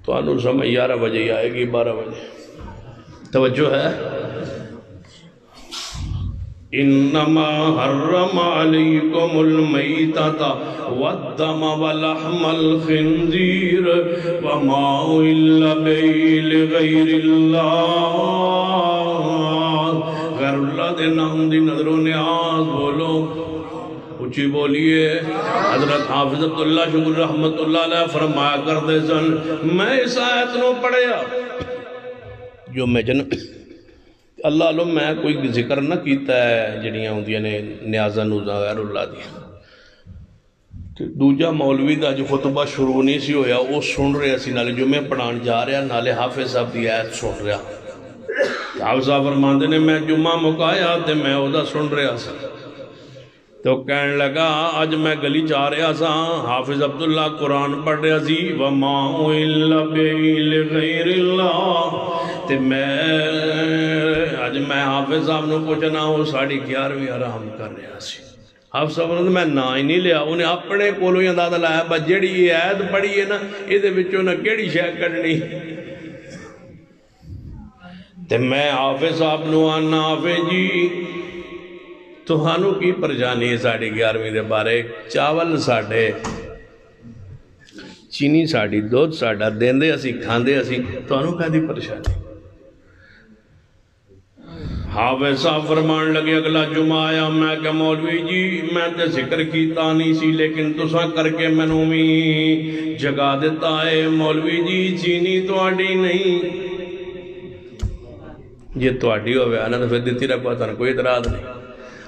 تو انہوں سمجھ 11 بجے آئے گی 12 بجے توجہ ہے انما حرم علیکم المیتۃ والدم ولحم الخنزیر وما اہل به لغیر اللہ۔ غیر اللہ دے نام دی نظر و نیاز بولو، اچھی بولیے۔ حضرت حافظ عبداللہ شکر رحمت اللہ علیہ فرمایا کرتے سن، میں اس آیت نو پڑھیا جو میں اللہ علم میں کوئی ذکر نہ کیتا ہے جڑیاں ہوندیاں نے نیازاں نوزاں غیر اللہ دی۔ دوجا مولوی دا جو خطبہ شروع نہیں سی ہویا وہ سن رہے اسی نالے جمعہ پڑھان جا رہا نالے حافظ صاحب دی آیت سن رہا۔ حافظ صاحب فرماندے نے میں جمعہ مکایا تے میں او دا سن رہا سا، تو کہنے لگا آج میں گلی جا رہا سا، حافظ عبداللہ قرآن پڑھ رہا سی وَمَا أُهِلَّ بِهِ لِغَيْرِ اللَّهِ، تے آج میں حافظ صاحب نے پوچھنا ہوں 11:30 آرام کر رہا سی۔ حافظ صاحب نے میں نا ہی نہیں لیا، انہیں اپنے کولوں ہی اندازہ لایا بس جیڑی یہ عید پڑھی ہے نا یہ دے وچوں نہ کیڑی شے کڈنی۔ تے میں حافظ صاحب نو آنا حافظ جی تہانوں کی پریشانی ہے 11:30 دے بارے، چاول ساڑھے چینی ساڑھی دودھ ساڑھا دیندے اسی کھاندے اسی، تہانوں کہا دی پریشانی؟ حافظ صاحب فرمان لگے اگلا جمعہ آیا، میں کہ مولوی جی میں تے ذکر کیتا نہیں سی لیکن تساں کر کے میں نومی جگہ دیتا ہے، مولوی جی چینی تو آڈی نہیں، یہ تو آڈی ہوئے آنا تو پھر دیتی رکھوا تھا کوئی اعتراض نہیں۔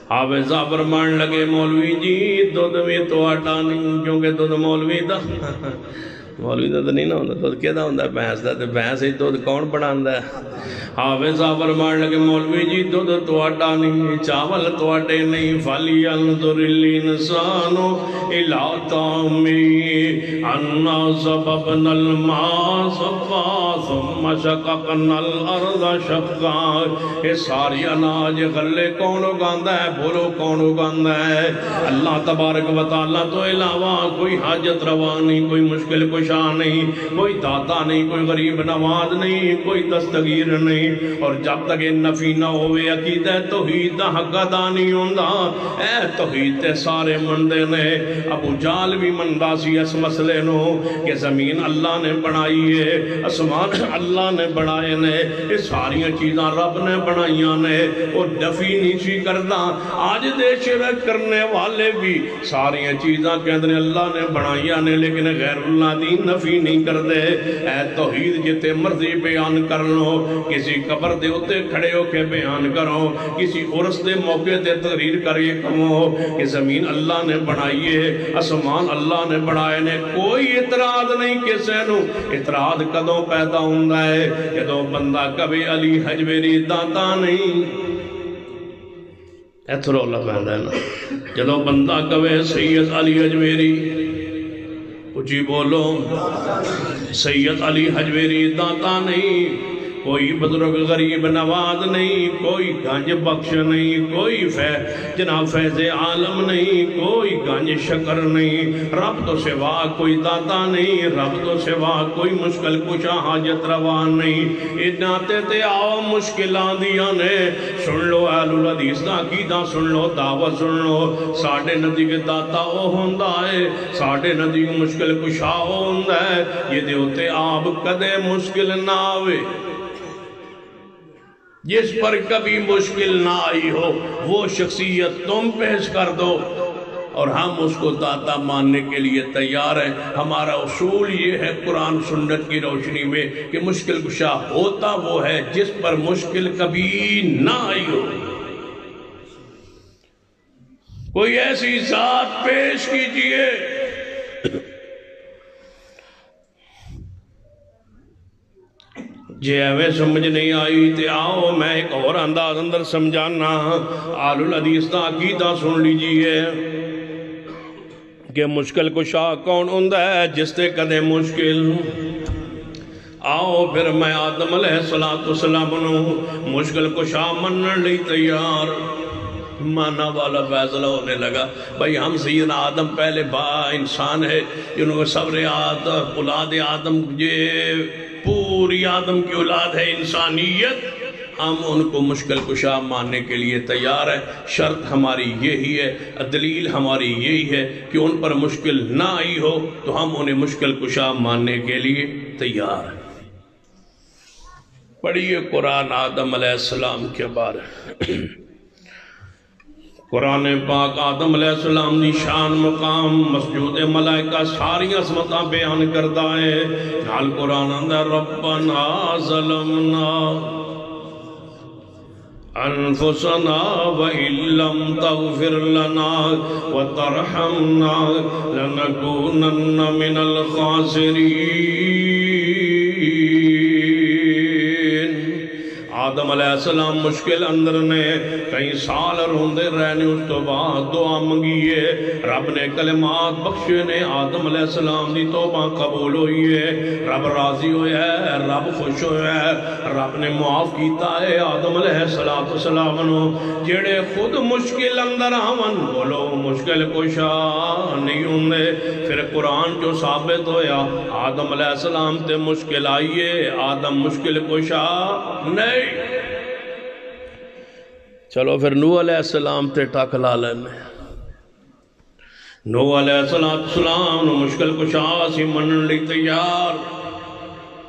حافظ صاحب فرمان لگے مولوی جی دودھ میں تو آٹا نہیں، کیونکہ دودھ مولوی دا تو نہیں نہ ہوندہ، دودھ کیا دا ہوندہ ہے بھینس دا، تو بھینس ہی دودھ کون بڑھاندہ ہے؟ حافظ صاحب فرمان لگے مولوی جی دودھ تو آٹا نہیں، چاول تو آٹے نہیں، فَلْيَنْظُرِ الْإِنسَانُ إِلَىٰ طَعَامِهِ أَنَّا صَبَبْنَا الْمَاءَ صَبًّا ثُمَّ شَقَقْنَا الْأَرْضَ شَقًّا۔ یہ ساری اناج غلے کون اگاندہ ہے، بولو کون اگاندہ ہے؟ اللہ تبارک و تعالیٰ تو علاوہ کوئی حاجت روا نہیں، کوئی مشکل کشا نہیں، کوئی داتا نہیں، کوئی غریب نواز نہیں، کوئی دستگیر نہیں، اور جب تک یہ نفی نہ ہوئے عقیدہ توحید دا حق ادا نہیں ہوندہ۔ اے توحید تے سارے مندے نے، ابو جال بھی مندہ سی اس مسئلے نو کہ زمین اللہ نے بنائی ہے، اسمان اللہ نے بنائے نے، یہ ساری چیزاں رب نے بنائیاں نے، اور نفی نہیں سی کردہ۔ آج دے شرک کرنے والے بھی ساری چیزاں کہتے ہیں اللہ نے بنائیاں نے لیکن غیر اللہ دی نفی نہیں کردے۔ اے توحید جتے مرضی بیان کر لو، کسی قبر دے ہوتے کھڑے ہو کے بیان کرو، کسی عرس دے موقع دے تقریر کریے کمو کہ زمین اللہ نے بنائی ہے، اسمان اللہ نے بنائے نے، کوئی اعتراض نہیں کسے نو۔ اعتراض کدوں پیدا ہوندہ ہے جدوں بندہ کبھی علی حجویری داتا نہیں، ایتھر اللہ پہندہ ہے نا، جدوں بندہ کبھی سید علی حجویری اچھی بولو سید علی حجویری داتا نہیں، کوئی بزرگ غریب نواز نہیں، کوئی گنج بخش نہیں، کوئی جناب فیض عالم نہیں، کوئی گنج شکر نہیں، رب تو سوا کوئی داتا نہیں، رب تو سوا کوئی مشکل کشا حاجت روان نہیں۔ ادناتے تے آؤ مشکلان دیا نے، سن لو اہل الحدیث دا عقیدہ سن لو، دعوت سن لو، ساڑھے ندی کے داتا او ہوندہ ہے، ساڑھے ندی کے مشکل کشا او ہوندہ ہے، یہ دیوتے آپ کدے مشکل نہ آوے، جس پر کبھی مشکل نہ آئی ہو وہ شخصیت تم پیش کر دو اور ہم اس کو داتا ماننے کے لیے تیار ہیں۔ ہمارا اصول یہ ہے قرآن سنت کی روشنی میں کہ مشکل کشا ہوتا وہ ہے جس پر مشکل کبھی نہ آئی ہو۔ کوئی ایسی ذات پیش کیجئے جے ہمیں سمجھ نہیں آئی تے آؤ میں ایک اور انداز اندر سمجھانا۔ آل الحدیث دا عقیدہ سن لیجئے کہ مشکل کشا کون ہوندہ ہے جس تے کدے مشکل آؤ پھر میں آدم علیہ السلام نو مشکل کشا منن لی تیار، مانا والا فیصلہ ہونے لگا بھئی ہم سیدنا آدم پہلے انسان ہے جنہوں کو صبر اولاد آدم یہ پوری آدم کی اولاد ہے انسانیت، ہم ان کو مشکل کشا ماننے کے لیے تیار ہیں. شرط ہماری یہی ہے، دلیل ہماری یہی ہے کہ ان پر مشکل نہ آئی ہو تو ہم انہیں مشکل کشا ماننے کے لیے تیار ہیں. پڑھیے قرآن آدم علیہ السلام کے بارے. قرآن پاک آدم علیہ السلام دی شان مقام مسجود ملائکہ ساری عظمتاں بیان کرتا ہے. نال قرآن اندر ربنا ظلمنا انفسنا وَإِن لَّمْ تَغْفِرْ لَنَا وَتَرْحَمْنَا لَنَكُونَنَّ مِنَ الْخَاسِرِينَ. آدم علیہ السلام مشکل اندر نے کئی سال روندے رہنے، اس تو بعد دعا منگیے، رب نے کلمات بخشے نے، آدم علیہ السلام دی توبہ قبول ہوئی ہے، رب راضی ہویا ہے، رب خوش ہویا ہے، رب نے معاف کیتا ہے آدم علیہ السلام نو. جڑے خود مشکل اندر آون بولو مشکل کشا نہیں ہوندے. پھر قرآن جو ثابت ہویا آدم علیہ السلام تے مشکل آئیے، آدم مشکل کشا نہیں. چلو پھر نوح علیہ السلام تے ٹک لا لینے. نوح علیہ السلام نو مشکل کشا سی منن لی تیار.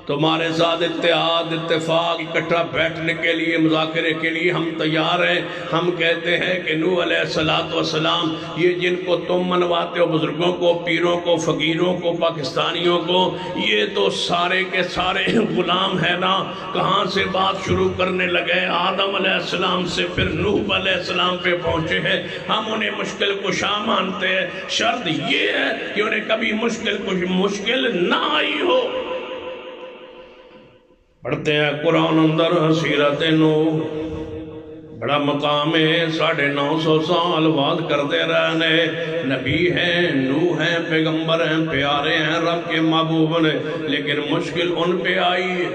تمہارے ساتھ اتحاد اتفاق اکٹھا بیٹھنے کے لیے مذاکرے کے لیے ہم تیار ہیں. ہم کہتے ہیں کہ نوح علیہ السلام یہ جن کو تم منواتے ہو، بزرگوں کو، پیروں کو، فقیروں کو، پاکستانیوں کو، یہ تو سارے کے سارے غلام ہیں نا. کہاں سے بات شروع کرنے لگے؟ آدم علیہ السلام سے پھر نوح علیہ السلام پہ پہنچے ہیں. ہم انہیں مشکل کشا مانتے ہیں. شرط یہ ہے کہ انہیں کبھی مشکل نہ آئی ہو. پڑھتے ہیں قرآن اندر سیرت نوح، بڑا مقام ہے. 950 سال بعد کرتے رہنے. نبی ہیں، نوح ہیں، پیغمبر ہیں، پیارے ہیں، رب کے محبوب نے، لیکن مشکل ان پہ آئی ہے.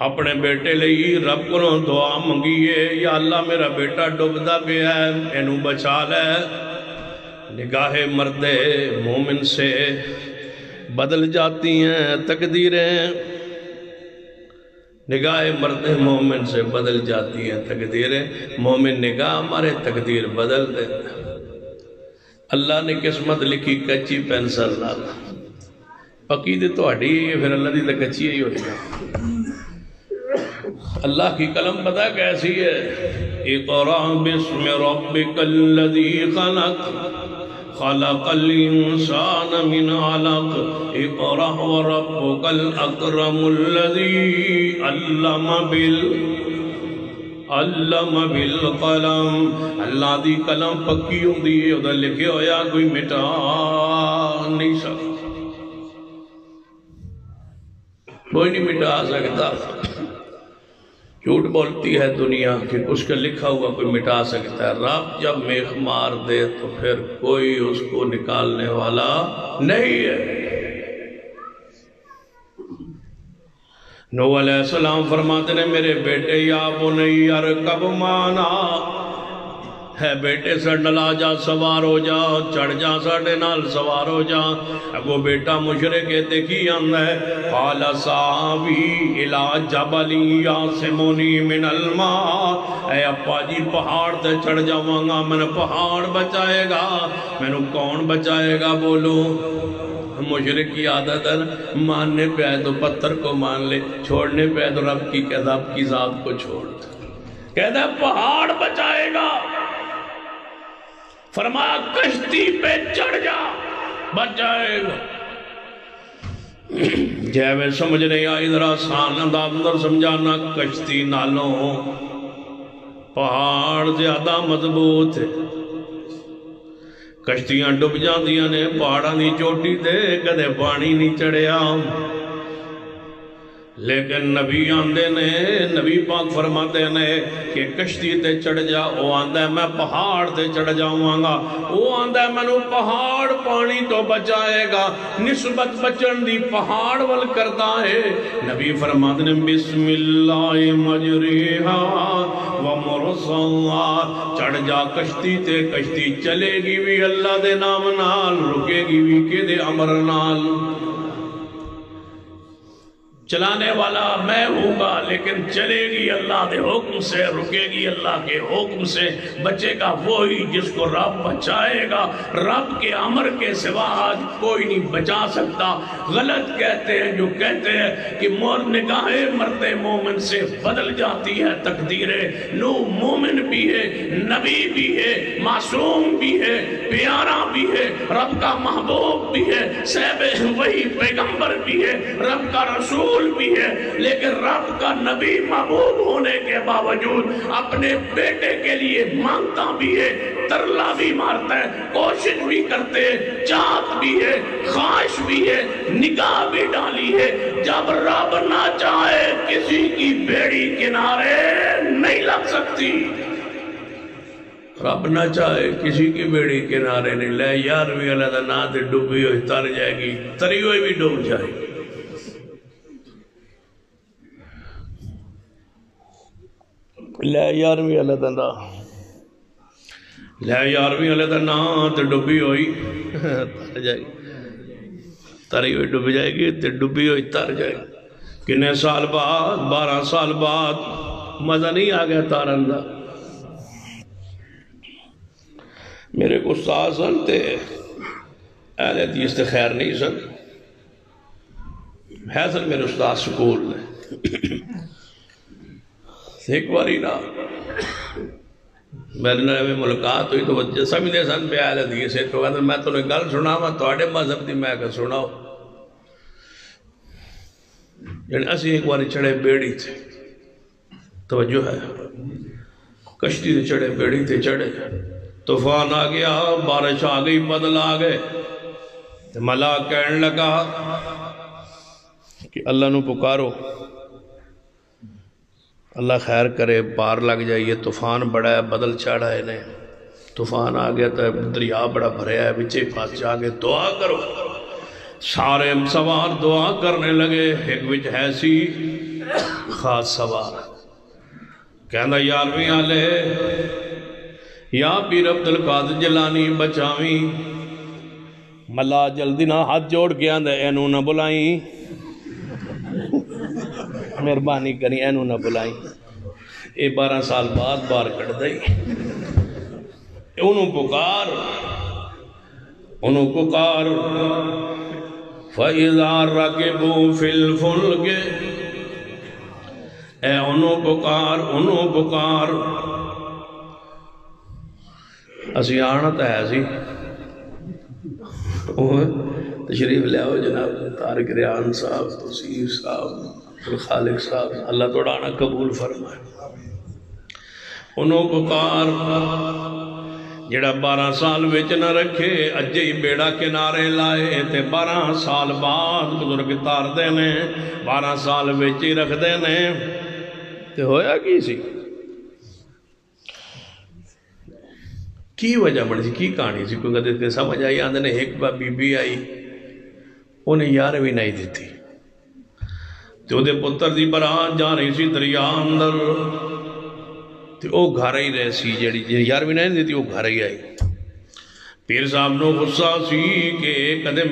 اپنے بیٹے لئی رب کو دعا منگیے، یا اللہ میرا بیٹا ڈوبدا پیا ہے، اینو بچا لے. نگاہ مرد مومن سے بدل جاتی ہیں تقدیریں. نگاہ مرد مومن سے بدل جاتی ہیں تقدیریں. مومن نگاہ ہمارے تقدیر بدل دیتا. اللہ نے قسمت لکھی کچی پینسل نال، پکی دی تو ہڈی ہے، پھر اللہ دی تو کچی ہی ہوتی ہے. اللہ کی قلم پتہ کیسی ہے؟ اقرأ بسم ربک الذی خلق خلق الانسان من علق اقرأ وربک الاکرم الذی علم بالقلم. اللہ دی قلم پکی ہوں دی، ادھر لکھے ہویا کوئی مٹا نہیں سکتا، کوئی نہیں مٹا سکتا. جھوٹ بولتی ہے دنیا کہ اس کا لکھا ہوا کوئی مٹا سکتا ہے. رب جب میخ مار دے تو پھر کوئی اس کو نکالنے والا نہیں ہے. نوح علیہ السلام فرماتے ہیں میرے بیٹے یا بنی ارکب معنا، ہے بیٹے سے ڈلا جا، سوار ہو جا، چڑھ جا، ساڑھے نال سوار ہو جا. اگو بیٹا مشرک دیکھی آندہ ہے. قال ساوی الی جبل یعصمنی من الماء، اے اپا جی پہاڑ تے چڑھ جاواں گا، میں نے پہاڑ بچائے گا. میں نے کون بچائے گا بولو؟ مشرک کی عادت ہے ماننے پہ آئے تو پتھر کو مان لے، چھوڑنے پہ آئے تو رب کی ذات کو چھوڑ. کہتا ہے پہاڑ بچائے گا. فرمایا کشتی پہ چڑھ جا، بچ جائے گا. جے میں سمجھ نہیں آئی ذرا آسان اندر سمجھانا. کشتی نالوں پہاڑ زیادہ مضبوط ہے. کشتیاں ڈب جاندیاں نے پہاڑاں دی چوٹی تے کدے پانی نہیں چڑھیا. لیکن نبی آندے نے، نبی پاک فرماتے ہیں کہ کشتی تے چڑھ جا. وہ آندہ ہے میں پہاڑ تے چڑھ جاؤں گا. وہ آندہ ہے میں نو پہاڑ پانی تو بچائے گا. نسبت بچن دی پہاڑ ول کرتا ہے. نبی فرماتے ہیں بسم اللہ مجریہا ومرسلہ. چڑھ جا کشتی تے، کشتی چلے گی بھی اللہ دے نام نال، رکے گی بھی کہ دے امر نال. چلانے والا میں ہوں گا، لیکن چلے گی اللہ کے حکم سے، رکے گی اللہ کے حکم سے، بچے گا وہی جس کو رب بچائے گا۔ رب کے امر کے سوا آج کوئی نہیں بچا سکتا۔ غلط کہتے ہیں جو کہتے ہیں کہ مور نگاہیں مرتے مومن سے بدل جاتی ہے تقدیریں۔ نو مومن بھی ہے، نبی بھی ہے، معصوم بھی ہے، پیارا بھی ہے، رب کا محبوب بھی ہے، صاحب وہی پیغمبر بھی ہے، رب کا رسول بھی ہے، لیکن رب کا نبی محبوب ہونے کے باوجود اپنے بیٹے کے لیے مانگتا بھی ہے، ترلا بھی مارتا ہے، کوشش بھی کرتے ہیں، چاہت بھی ہے، خواہش بھی ہے، نگاہ بھی ڈالی ہے۔ جب رب نہ چاہے کسی کی بیڑی کنارے نہیں لگ سکتی، رب نہ چاہے کسی کی بیڑی کنارے نہیں لے یار بھی اللہ دا نا تے ڈوبی ہوئی تر جائے گی، تری ہوئی بھی ڈوب جائے گی۔ لے یارویں اللہ دا نا، لے یارویں اللہ دا نا تے ڈوبی ہوئی تر جائے گی، تری ہوئی ڈوب جائے گی تے ڈوبی ہوئی تر جائے گی۔ کنے سال بعد 12 سال بعد مزہ نہیں آگیا تارن دا۔ میرے کو استاد سن تے اہل حدیث تے خیر نہیں سن، ہے سن میرے استاد سکول نے۔ ایک باری نا میرے میں ملاقات ہوئی تو بچے سمجھتے سن پہ اہل حدیث ہے، تو کہتے میں تو نے گل سنا میں تواڈے مذہب دی میں کہ سناؤ۔ یعنی اسی ایک باری چڑھے بیڑی تھے، توجہ ہے، کشتی تے چڑھے بیڑی تے چڑھے، طوفان آ گیا، بارش آ گئی، بدل آ گئے، ملا کہنے لگا کہ اللہ نو پکارو، اللہ خیر کرے، پار لگ جائیے، طوفان بڑا ہے، بدل چڑھا ہے انہیں، طوفان آ گیا تو دریا بڑا بھریا ہے، بچے پھنس جا کے دعا کرو۔ سارے سوار دعا کرنے لگے، ایک وچ ہے سی خاص سوار کہنا یارویں آلے یا پیر عبدالقادر جیلانی بچاویں، ملا جلدی نہ ہاتھ جوڑ کے آندھے اینو نہ بلائیں، مہربانی کریں اینو نہ بلائیں۔ اے 12 سال بعد بار کٹ دائی، انہوں پکار فَإِذَا رَكِبُوا فِي الْفُلْكِ، اے انہوں پکار اسی آنت ہے اسی تشریف لے آؤ جناب طارق ریان صاحب، توصیف صاحب، خالق صاحب، اللہ توڑا آنا قبول فرمائے۔ انہوں پکار جڑا 12 سال وچ نہ رکھے اجے ہی بیڑا کنارے لائے تے 12 سال بعد بزرگ تار دینے، 12 سال وچ ہی رکھ دینے تے ہویا کی سی؟ کی وجہ بڑی سی، کی کہانی سی؟ کوئی کہتے تھے سمجھ آئی آندھنے ایک بار بی بی آئی انہیں 11ویں نہیں دیتی تے او دے پتر دی برات جا رہی سی دریا اندر تے او گھر ہی رہ سی، جڑی 11ویں نہیں دیتی وہ گھر ہی آئی۔ پیر صاحب نو غصہ سی کہ کہتے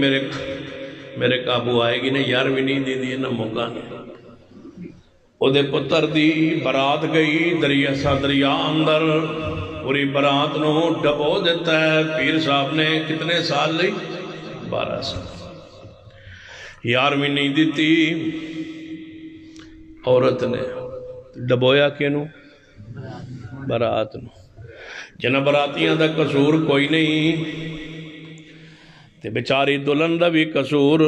میرے قابو آئے گی، نے 11ویں نہیں دی دی نہ موقع نہیں۔ او دے پتر دی برات گئی دریا اندر، پوری برات نو ڈبو دیتا ہے۔ پیر صاحب نے کتنے سال لئی؟ 12 سال۔ 11ویں نہیں دیتی عورت نے، ڈبویا کینو؟ برات نو۔ جنہ براتیاں دا قصور کوئی نہیں تے بیچاری دلہن دا بھی قصور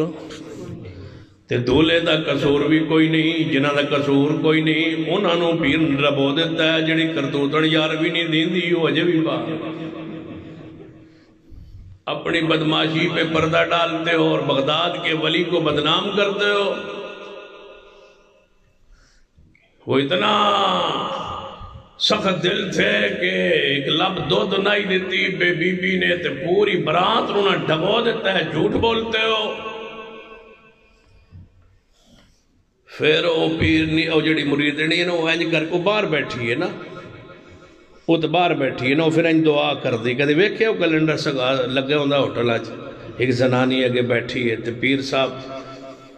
تے دولے دا قصور بھی کوئی نہیں، جنہ دا قصور کوئی نہیں، انہاں نو پیر ڈبو دیتا ہے۔ جڑی کرتوتن 11ویں نہیں دیندی وہ اجے بھی بات اپنی بدماشی پہ پردہ ڈالتے ہو اور بغداد کے ولی کو بدنام کرتے ہو۔ وہ اتنا سخت دل تھے کہ ایک لب دودھ نہیں دیتی بے بی بی نے تے پوری برات انہوں نے ڈبو دیتا ہے، جھوٹ بولتے ہو۔ پھر وہ پیر نہیں، وہ جڑی مریدنی ہے نا وہ انج کر کو باہر بیٹھی ہے نا، وہ تو باہر بیٹھی ہے نا، پھر انج دعا کر دی، کہتے ویکھے وہ کیلنڈر لگے ہوندہ ہوٹل آج ایک زنانی اگے بیٹھی ہے تے پیر صاحب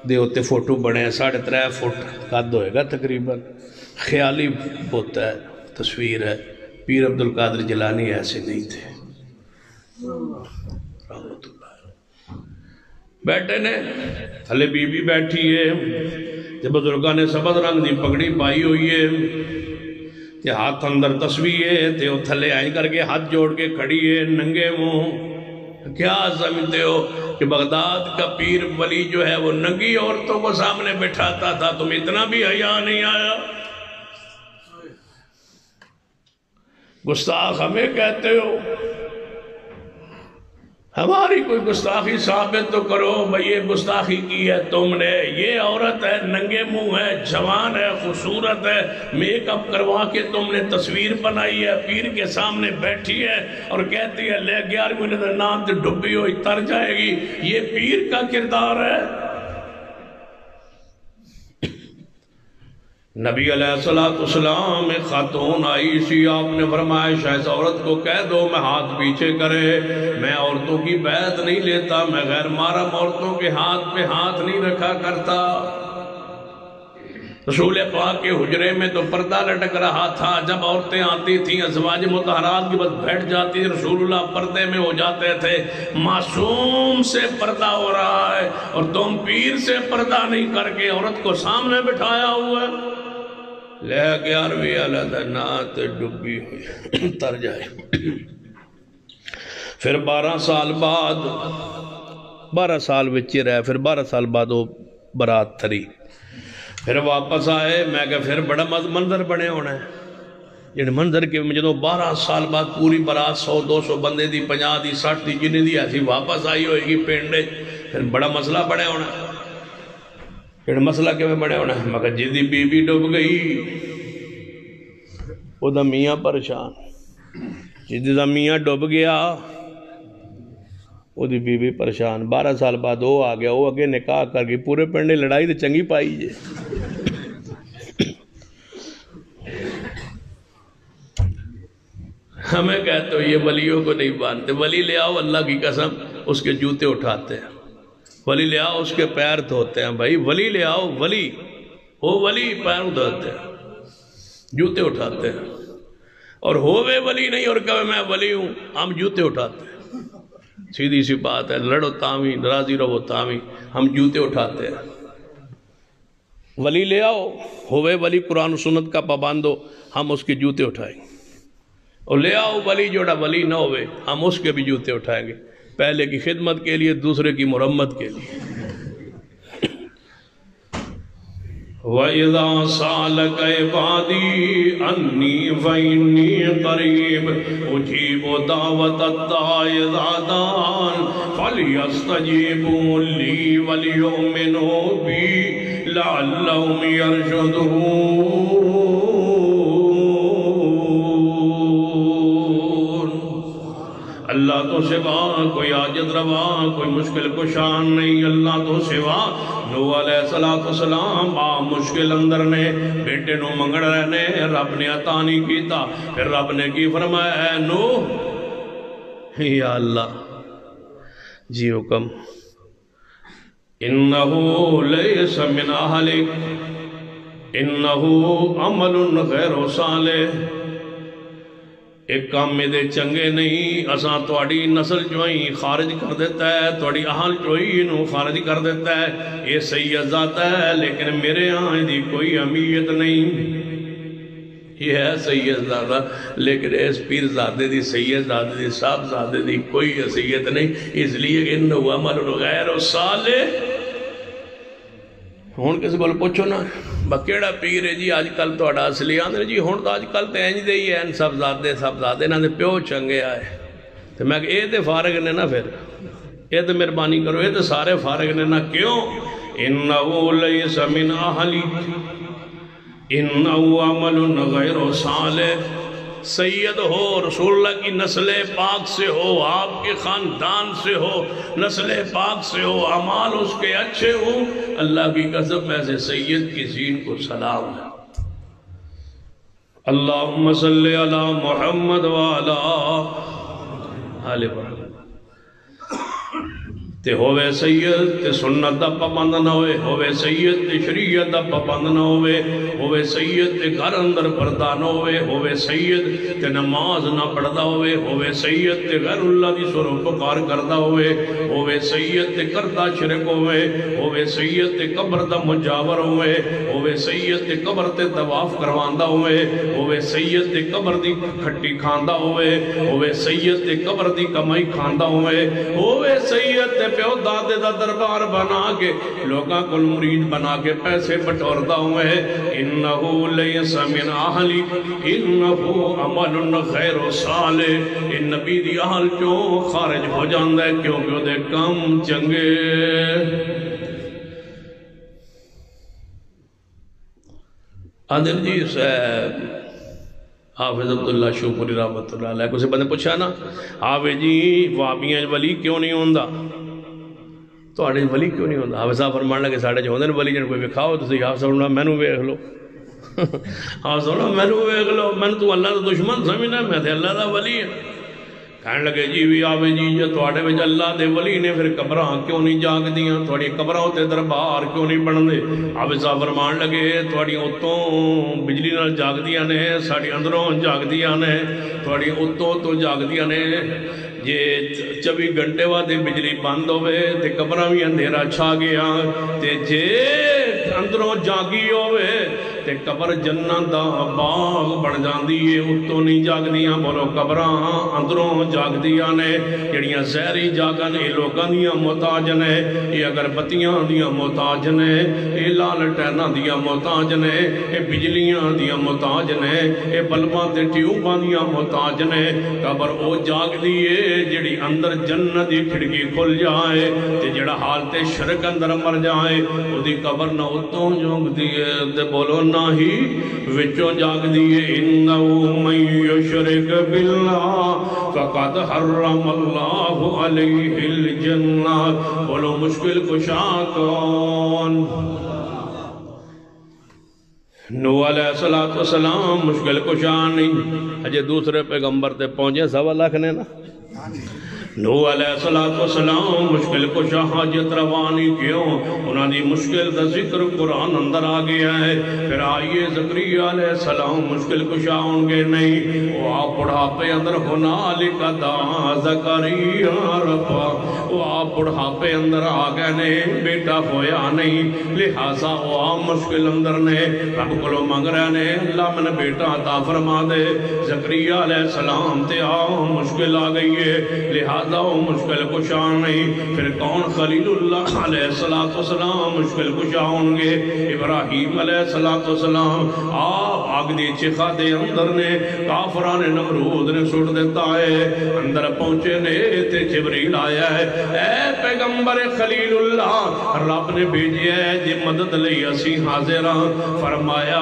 دے ہوتے فوٹو بنے 3.5 فٹ قد ہوئے گا تقریباً، خیالی ہوتا ہے، تصویر ہے۔ پیر عبدالقادر جیلانی ایسے نہیں تھے رحمت اللہ۔ بیٹھے نے تھلے بی بی بیٹھی ہے، تے بزرگاں نے سبز رنگ دی پگڑی پائی ہوئی ہے، تے ہاتھ اندر تسبیح ہے، تے وہ تھلے آئیں کر کے ہاتھ جوڑ کے کھڑی ہے ننگے منہ۔ کیا سمجھتے ہو کہ بغداد کا پیر ولی جو ہے وہ ننگی عورتوں کو سامنے بٹھاتا تھا؟ تم اتنا بھی حیا نہیں آیا؟ گستاخ ہمیں کہتے ہو، ہماری کوئی گستاخی ثابت تو کرو بھئی یہ گستاخی کی ہے تم نے۔ یہ عورت ہے، ننگے منہ ہے، جوان ہے، خوبصورت ہے، میک اپ کروا کے تم نے تصویر بنائی ہے، پیر کے سامنے بیٹھی ہے اور کہتی ہے لے 11ویں نام تے ڈبی ہوئی تر جائے گی۔ یہ پیر کا کردار ہے؟ نبی علیہ السلام ایک خاتون آئی سی، آپ نے فرمایا اس عورت کو کہہ دو میں ہاتھ پیچھے کرے، میں عورتوں کی بیعت نہیں لیتا، میں غیر محرم عورتوں کے ہاتھ پہ ہاتھ نہیں رکھا کرتا۔ رسول پاک کے حجرے میں تو پردہ لٹک رہا تھا، جب عورتیں آتی تھیں ازواج مطہرات کی بس بیٹھ جاتی، رسول اللہ پردے میں ہو جاتے تھے۔ معصوم سے پردہ ہو رہا ہے اور تم پیر سے پردہ نہیں کر کے عورت کو سامنے بٹھایا ہوا ہے۔ لے 11ویں علیحدہ نات ڈبی ہوئی تر جائے۔ پھر 12 سال بعد 12 سال بچے رہے، پھر 12 سال بعد وہ برات تھری، پھر واپس آئے۔ میں کہ پھر بڑا منظر بنے ہونا ہے جن منظر کے جدو 12 سال بعد پوری برات 100-200 بندے دی 50 دی 60 دی جنہیں دی ایسی واپس آئی ہوئے گی پینڈے، پھر بڑا مسئلہ بنے ہونا ہے۔ پھر مسئلہ کیوں میں بڑے ہونا ہے؟ مگر جی دی بی بی ڈب گئی وہ دا میاں پریشان، جی دا میاں ڈب گیا وہ دی بی بی پریشان۔ 12 سال بعد وہ آ گیا، وہ اگے نکاح کر گئی، پورے پنڈے لڑائی تو چنگی پائی جے۔ ہمیں کہتے ہو یہ ولیوں کو نہیں مانتے، ولی لے آؤ اللہ کی قسم اس کے جوتے اٹھاتے ہیں، ولی لے آؤ اس کے پیر دھوتے ہیں۔ بھائی ولی لے آؤ، ولی ہو، ولی پیر دھوتے ہیں، جوتے اٹھاتے ہیں، اور ہووے ولی نہیں اور کہے میں ولی ہوں، ہم جوتے اٹھاتے ہیں۔ سیدھی سی بات ہے، لڑو تاویں راضی رہو تاویں، ہم جوتے اٹھاتے ہیں۔ ولی لے آؤ، ہووے ولی قرآن و سنت کا پابند ہو، ہم اس کے جوتے اٹھائیں گے، اور لے آؤ ولی جوڑا ولی نہ ہوئے، ہم اس کے بھی جوتے اٹھائیں گے، پہلے کی خدمت کے لیے، دوسرے کی مرمت کے لیے۔ وَإِذَا سَأَلَكَ عِبَادِي عَنِّي فَإِنِّي قَرِيبٌ أُجِيبُ دَعْوَةَ الدَّاعِ إِذَا دَعَانِ فَلْيَسْتَجِيبُوا لِي وَلْيُؤْمِنُوا بِي لَعَلَّهُمْ يَرْشُدُونَ۔ اللہ تو سوا کوئی عاجز روا، کوئی مشکل کشان نہیں، اللہ تو سوا۔ نوح علیہ السلام مشکل اندر نے بیٹے نو منگڑ رہنے، رب نے عطا نہیں کیتا، پھر رب نے کی فرمایا اے نوح، یا اللہ جی حکم، انہو لیس من اہلک انہو عمل غیر صالح، ایک کام میں دے چنگے نہیں، اساں توڑی نسل چوئی خارج کر دیتا ہے، توڑی اہل چوئی نو خارج کر دیتا ہے، یہ سید ذات ہے لیکن میرے ہاں دی کوئی امیت نہیں۔ یہ ہے سید زادہ لیکن اس پیر زادے دی سید زادے دی صاحب زادے دی کوئی حیثیت نہیں، اس لیے کہ انہو عمل غیر صالح۔ ہون کسی بول پوچھو نا بکیڑا پیر ہے جی آج کل تو اڑا اصلی آندھر جی ہون تو آج کل تو اینج دے ہی ہیں سب زادے نا دے پیو چنگے آئے، تو میں کہ اے تے فارغ نے نا، پھر اے تے مہربانی کرو، اے تے سارے فارغ نے نا، کیوں؟ انہو لیس من اہلک انہو عمل غیر صالح، سید ہو، رسول اللہ کی نسل پاک سے ہو، آپ کے خاندان سے ہو، نسل پاک سے ہو، اعمال اس کے اچھے ہوں، اللہ کی قسم ایسے سید کی زین کو سلام ہے۔ اللہم صلی علی محمد وعلا آل محمد۔ تے ہوئے سید تے سنت دا پابند نہ ہوئے سید تے شریعت دا پابند نہ ہوئے سید تے گھر اندر پردہ نہ ہوئے سید تے نماز نہ پڑھدا ہوئے سید تے غیر اللہ دی سر و پکار کردا ہوئے سید تے کردہ شرک ہوئے سید تے قبر دا مجاور ہوئے سید تے قبر تے طواف کرواندا ہوئے سید تے قبر دی کھٹی کھاندا ہوئے سید تے قبر دی کمائی کھاندا ہوئے سید تے پیو دادے دا دربار بنا کے لوگاں کل مرید بنا کے پیسے بٹوردہ انہو لیس من اہلی انہو عمل خیر و صالح ان نبی دی اہل چوں خارج ہو جاندہ ہے کیونکہ دے کم چنگے آدھر جی صاحب حافظ عبداللہ شوپوری رحمت اللہ علیہ کو سے بندے پوچھا نا حافظ جی وابیاں ولی کیوں نہیں ہوندہ تو آڑے ولی کیوں نہیں ہوندہ حافظ صاحب فرمان لگے ساڑھے جو ہوندے نا ولی جن کوئی بکھاؤ تو سی حافظ صاحب میں نو بیخ لو حافظ صاحب میں نو بیخ لو میں تو اللہ دا دشمن سمجھنا میں تھے اللہ دا ولی ہے کہنے لگے جی بھی آوے جی جو توڑے وچ اللہ دے ولی نے پھر قبراں کیوں نہیں جاگ دیاں توڑی قبراں تے دربار کیوں نہیں بن دے آوے صاحب فرمان لگے توڑی اتوں بجلی نال جاگ دیاں نے ساڑی اندروں جاگ دیاں نے توڑی اتوں تو جاگ دیاں نے جے 24 گھنٹے وادے بجلی بند ہوئے تے قبراں بھی اندھیرا چھا گیا تے جے اندروں جاگی ہوئے تے قبر جنت دا باغ بن جاندی ہے اتوں نہیں جاگ دیاں بولو قبراں اندروں جاگ دیاں نے جڑیاں زہری جاگاں نے لوگاں دیاں محتاج نے یہ اگر بتیاں دیاں محتاج نے یہ لال ٹیناں دیاں محتاج نے یہ بجلیاں دیاں محتاج نے یہ بلباں تے ٹیوباں دیاں محتاج نے قبر او جاگ دیئے جڑی اندر جنت دی کھڑکی کھل جائے تے جڑا حالت شرک اندر مر جائے او دی قبر نہ اتوں جاگ دیئے تے بولو ناہی وچوں جاگ دیئے انہو من یشرک باللہ فقد حرم اللہ علیہ الجنہ بولو مشکل کشا کون نو علیہ السلام مشکل کشا نہیں اجے دوسرے پیغمبر تے پہنچے 1.25 لاکھ نے نا نو علیہ السلام مشکل کشا حاجت روانی کیوں انہاں دی مشکل دا ذکر قرآن اندر آ گیا ہے پھر آئیے زکریہ علیہ السلام مشکل کشا ہوں گے نہیں وہ آپ بڑھاپے اندر ہنالک دعا زکریہ ربا وہ آپ بڑھاپے اندر آ گئے نے بیٹا ہویا نہیں لہٰذا وہ آپ مشکل اندر نے رب کلو مانگ رہے نے اللہ من بیٹا عطا فرما دے زکریہ علیہ السلام تے مشکل آ گئی ہے لہٰذا وہ مشکل کشا نہیں پھر کون خلیل اللہ علیہ السلام مشکل کشا ہوں گے ابراہیم علیہ السلام آپ آگ دی چکھا دے اندر نے کافران نمرود نے سوٹ دیتا ہے اندر پہنچے نے تے جبریل آیا ہے اے پیغمبر خلیل اللہ رب نے بھیجے ہے جی مدد لئی اسی حاضران فرمایا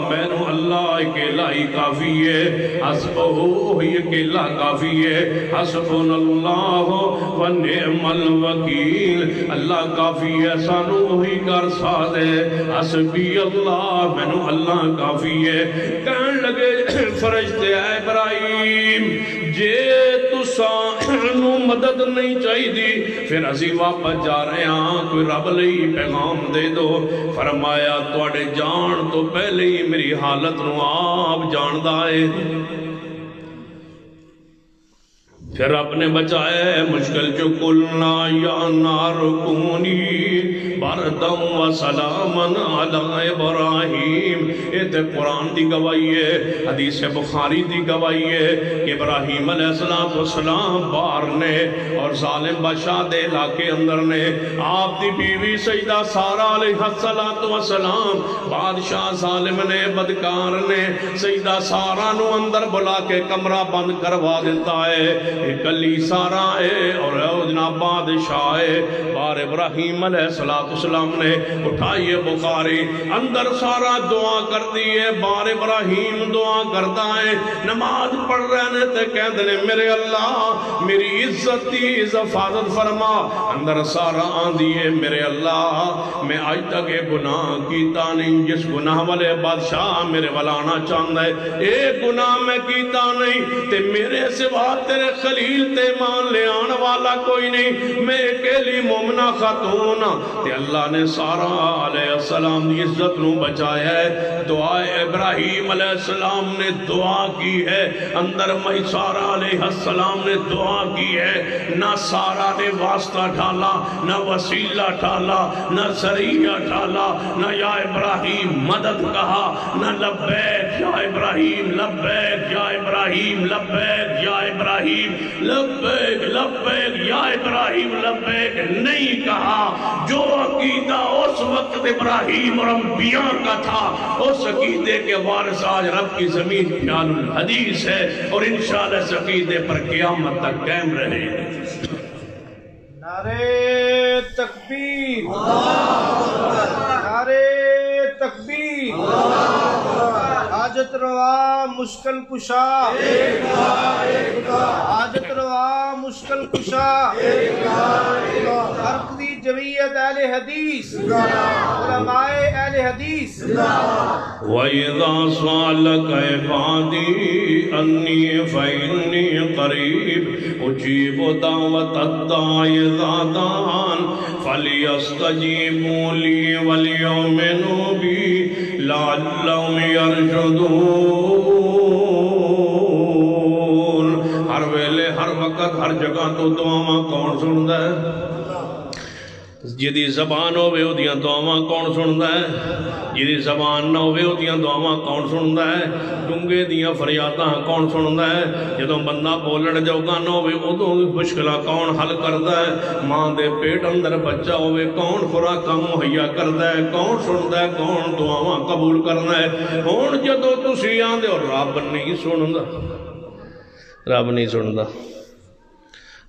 میں نو اللہ اکیلا ہی کافی ہے حسبہو ہی اکیلا کافی ہے حسبنا اللہ و نعم الوکیل اللہ کافی ہے سانو ہی کر سادے حسبی اللہ میں نو اللہ کافی ہے کہن لگے فرشتے اے ابراہیم جے تو سانو مدد نہیں چاہی دی پھر اسی واپس جا رہے ہیں کوئی رب لئی پیغام دے دو فرمایا توڑے جان تو پہلے ہی میری حالت نو آپ جان دائے پھر اپنے بچائے مشکل جو قلنا یا نار کونی بردم و سلامن علی ابراہیم یہ تے قرآن دی گواہی ہے حدیث بخاری دی گواہی ہے کہ ابراہیم علیہ السلام بار نے اور ظالم بادشاہ دے علاقے اندر نے آپ دی بیوی سجدہ سارہ علیہ السلام بادشاہ ظالم نے بدکار نے سجدہ سارہ نو اندر بلا کے کمرہ بند کروا دیتا ہے کلی سارا ہے اور جناب بادشاہ ہے بار ابراہیم علیہ السلام نے اٹھائیے بخاری اندر سارا دعا کر دیئے بار ابراہیم دعا کرتا ہے نماز پڑھ رہنے تے کہتے ہیں میرے اللہ میری عزت دی حفاظت فرما اندر سارا آن دیئے میرے اللہ میں آج تک ایک گناہ کیتا نہیں جس گناہ والے بادشاہ میرے والانا چاہتا ہے ایک گناہ میں کیتا نہیں تے میرے سوا تیرے خلیل تے مان لے آن والا کوئی نہیں میں اکیلی مومنہ خاتون تے اللہ نے سارا علیہ السلام دی عزت نو بچایا ہے دعا ابراہیم علیہ السلام نے دعا کی ہے اندر میں سارا علیہ السلام نے دعا کی ہے نہ سارا نے واسطہ ڈھالا نہ وسیلہ ڈھالا نہ ذریعہ ڈھالا نہ یا ابراہیم مدد کہا نہ لبیک یا ابراہیم لبیک یا ابراہیم لبیک یا ابراہیم لبیک لبیک یا ابراہیم لبیک نہیں کہا جو عقیدہ اس وقت ابراہیم اور انبیاء کا تھا اس عقیدے کے وارث آج رب کی زمین خیال الحدیث ہے اور انشاءاللہ اس عقیدے پر قیامت تک قائم رہے نعرہ تکبیر نعرہ تکبیر حاجت روا مشکل کشا حاجت روا مشکل کشا حرکتی جمعیت اہل حدیث علماء اہل حدیث وَإِذَا سَأَلَكَ عِبَادِي أَنِّي فَإِنِّي قَرِيبٌ أُجِيبُ دَعْوَةَ الدَّاعِ إِذَا دَعَانِ فَلْيَسْتَجِيبُوا لِي وَلْيُؤْمِنُوا بِي لَعَلَّهُمْ يَرْشُدُونَ ہر ویلے ہر وقت ہر جگہ تو دعاواں کون سندا ہے جدی زبان ہوئے ہو دیاں دعاواں کون سندا ہے جدی زبان نہ ہوئے ہو دیاں دعاواں کون سندا ہے ڈونگے دیاں فریاداں کون سندا ہے جدوں بندہ بولن جوگا نہ ہوئے ادوں مشکلاں کون حل کردا ہے ماں دے پیٹ اندر بچہ ہوئے کون خوراکاں مہیا کردا ہے کون سندا ہے کون دعاواں قبول کرنا ہے ہن جدوں تسی آندے ہو رب نہیں سندا رب نہیں سندا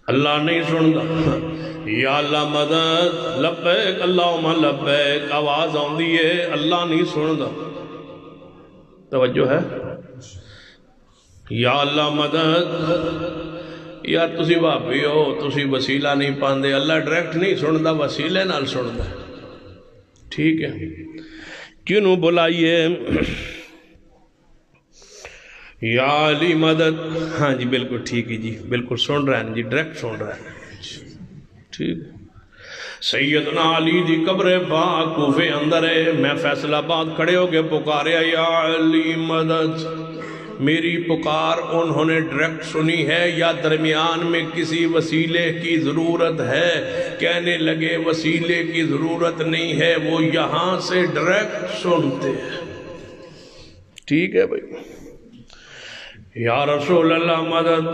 اللہ نہیں سندا یا اللہ مدد لبیک اللہم لبیک آواز آندی ہے اللہ نہیں سندا توجہ ہے یا اللہ مدد یار تسی بھابی ہو تسی وسیلہ نہیں پاندے اللہ ڈائریکٹ نہیں سندا وسیلے نال سندا ٹھیک ہے کیوں بلائیے یا علی مدد ہاں جی بالکل ٹھیک ہے جی بالکل سن رہے ہیں جی ڈائریکٹ سن رہے ہیں ٹھیک سیدنا علی دی قبر پاک کوفے اندر ہے میں فیصل آباد کھڑے ہو کے پکارے یا علی مدد میری پکار انہوں نے ڈائریکٹ سنی ہے یا درمیان میں کسی وسیلے کی ضرورت ہے کہنے لگے وسیلے کی ضرورت نہیں ہے وہ یہاں سے ڈائریکٹ سنتے ہیں ٹھیک ہے بھائی یا رسول اللہ مدد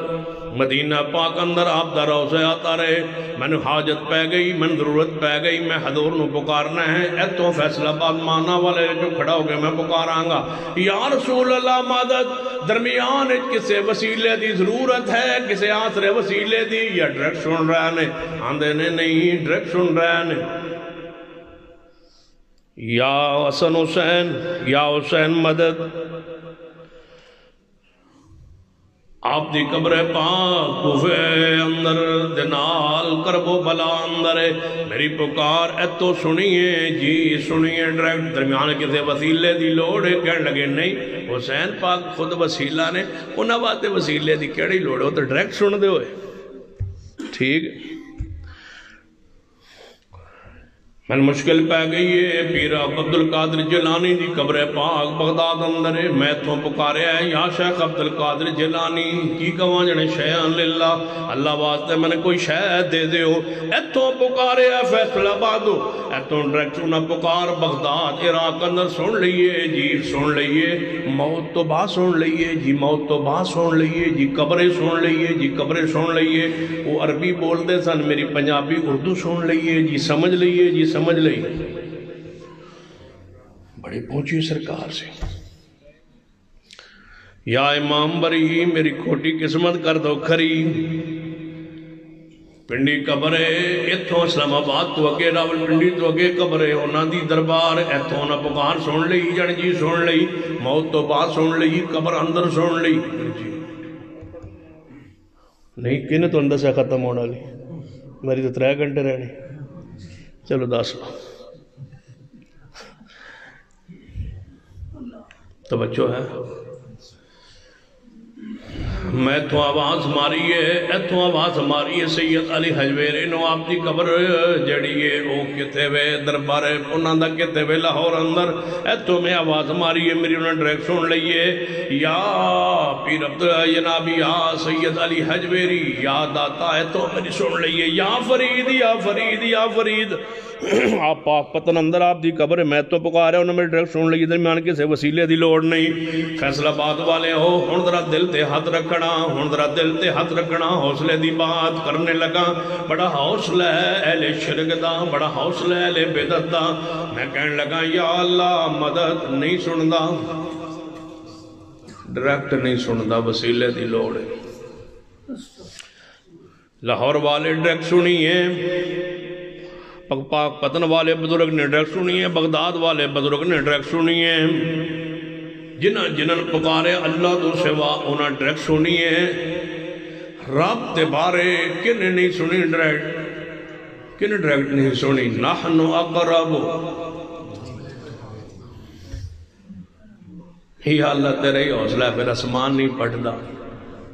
مدینہ پاک اندر آپ دا روزے آتا رہے میں نے حاجت پہ گئی میں ضرورت پہ گئی میں حضور نو پکارنا ہے ایتو فیصلہ آباد مانا والے جو کھڑا ہو گئے میں پکاراں گا یا رسول اللہ مدد درمیان کسے وسیلے دی ضرورت ہے کسے آسرے وسیلے دی یا ڈائریکٹ سن رہے نے آندے نے نہیں ڈائریکٹ سن رہے نے یا حسن حسین یا حسین مدد آپ دی قبر پاک کوفے اندر دنال کرب و بلا اندر ہے میری پکار ایتو سنیے جی سنیے ڈائریکٹ درمیان کسی وسیلے دی لوڑ ہے کہنے لگے نہیں حسین پاک خود وسیلہ نے انہاں باتے وسیلے دی کیڑی لوڑ ہے تو ڈائریکٹ سن دے ہوئے ٹھیک میں مشکل پہ گئی ہے پیر عبدالقادر جیلانی دی قبر پاک بغداد اندر ہے میں تو پکارے ہیں یا شیخ عبدالقادر جیلانی کی کہاں جنے شیعان للہ اللہ واسطے میں نے کوئی شیع دے دے ہو ایتو پکارے ہیں فیصل آبادو ایتو ڈائریکٹ انہاں پکار بغداد عراق اندر سن لئیے جی سن لئیے موت تو با سن لئیے جی موت تو با سن لئیے جی قبریں سن لئیے جی قبریں سن لئیے وہ عربی بول دے سن میری پنجابی اردو سن لئیے جی سمجھ لئیے جی سمجھ لئی بڑی پہنچی سرکار سے یا امام بری میری کھوٹی قسمت کر دو کھری پنڈی قبر ہے، اتھوں اسلام آباد تو اگے راول پنڈی تو اگے قبر ہے، انہاں دی دربار اتھوں نہ پکار سن لئی، جن جی سن لئی، موت تو بعد سن لئی، قبر اندر سن لئی نہیں کن تو اندر سے ختم ہونا لی میری تو 3 گھنٹے رہنی چلو 10 توجہ ہے میں تو آواز ماری ہے ایتھوں آواز ماری ہے سید علی حجویری نو آپ دی قبر جڑی ہے او کتے وے دربار انہاں دا کتے وے لاہور اندر ایتھوں میں آواز ماری ہے میری انہاں ڈریک سن لئیے یا پیر عبد جناب یا سید علی حجویری یا داتا ایتھوں میری سن لئیے یا فرید یا فرید یا فرید آپ پاک پتن اندر آپ دی قبر میں تو پکار ہے انہوں میرے ڈریکٹ سن لگی درمیان کسے وسیلے دی لوڑ نہیں فیصلہ بات والے ہو ہن ذرا دل تے ہاتھ رکھنا ہن ذرا دل تے ہاتھ رکھنا حوصلے دی بات کرنے لگا بڑا حوصلہ ہے اہل شرک دا بڑا حوصلہ ہے اہل بدعت دا میں کہنے لگا یا اللہ مدد نہیں سندا ڈریکٹ نہیں سندا وسیلے دی لوڑ ہے لاہور والے ڈریکٹ سنیے پاک پتن والے بزرگ نے ڈریکٹ سنی ہے بغداد والے بزرگ نے ڈریکٹ سنی ہے جنہاں پکارے اللہ تو سوا انہاں ڈریکٹ سنی ہے رب تے بارے کن نہیں سنی ڈریکٹ کن ڈریکٹ نہیں سنی نحن اقرب یا اللہ تیرے ہی حوصلہ ہے پھر اسمان نہیں پڑھدا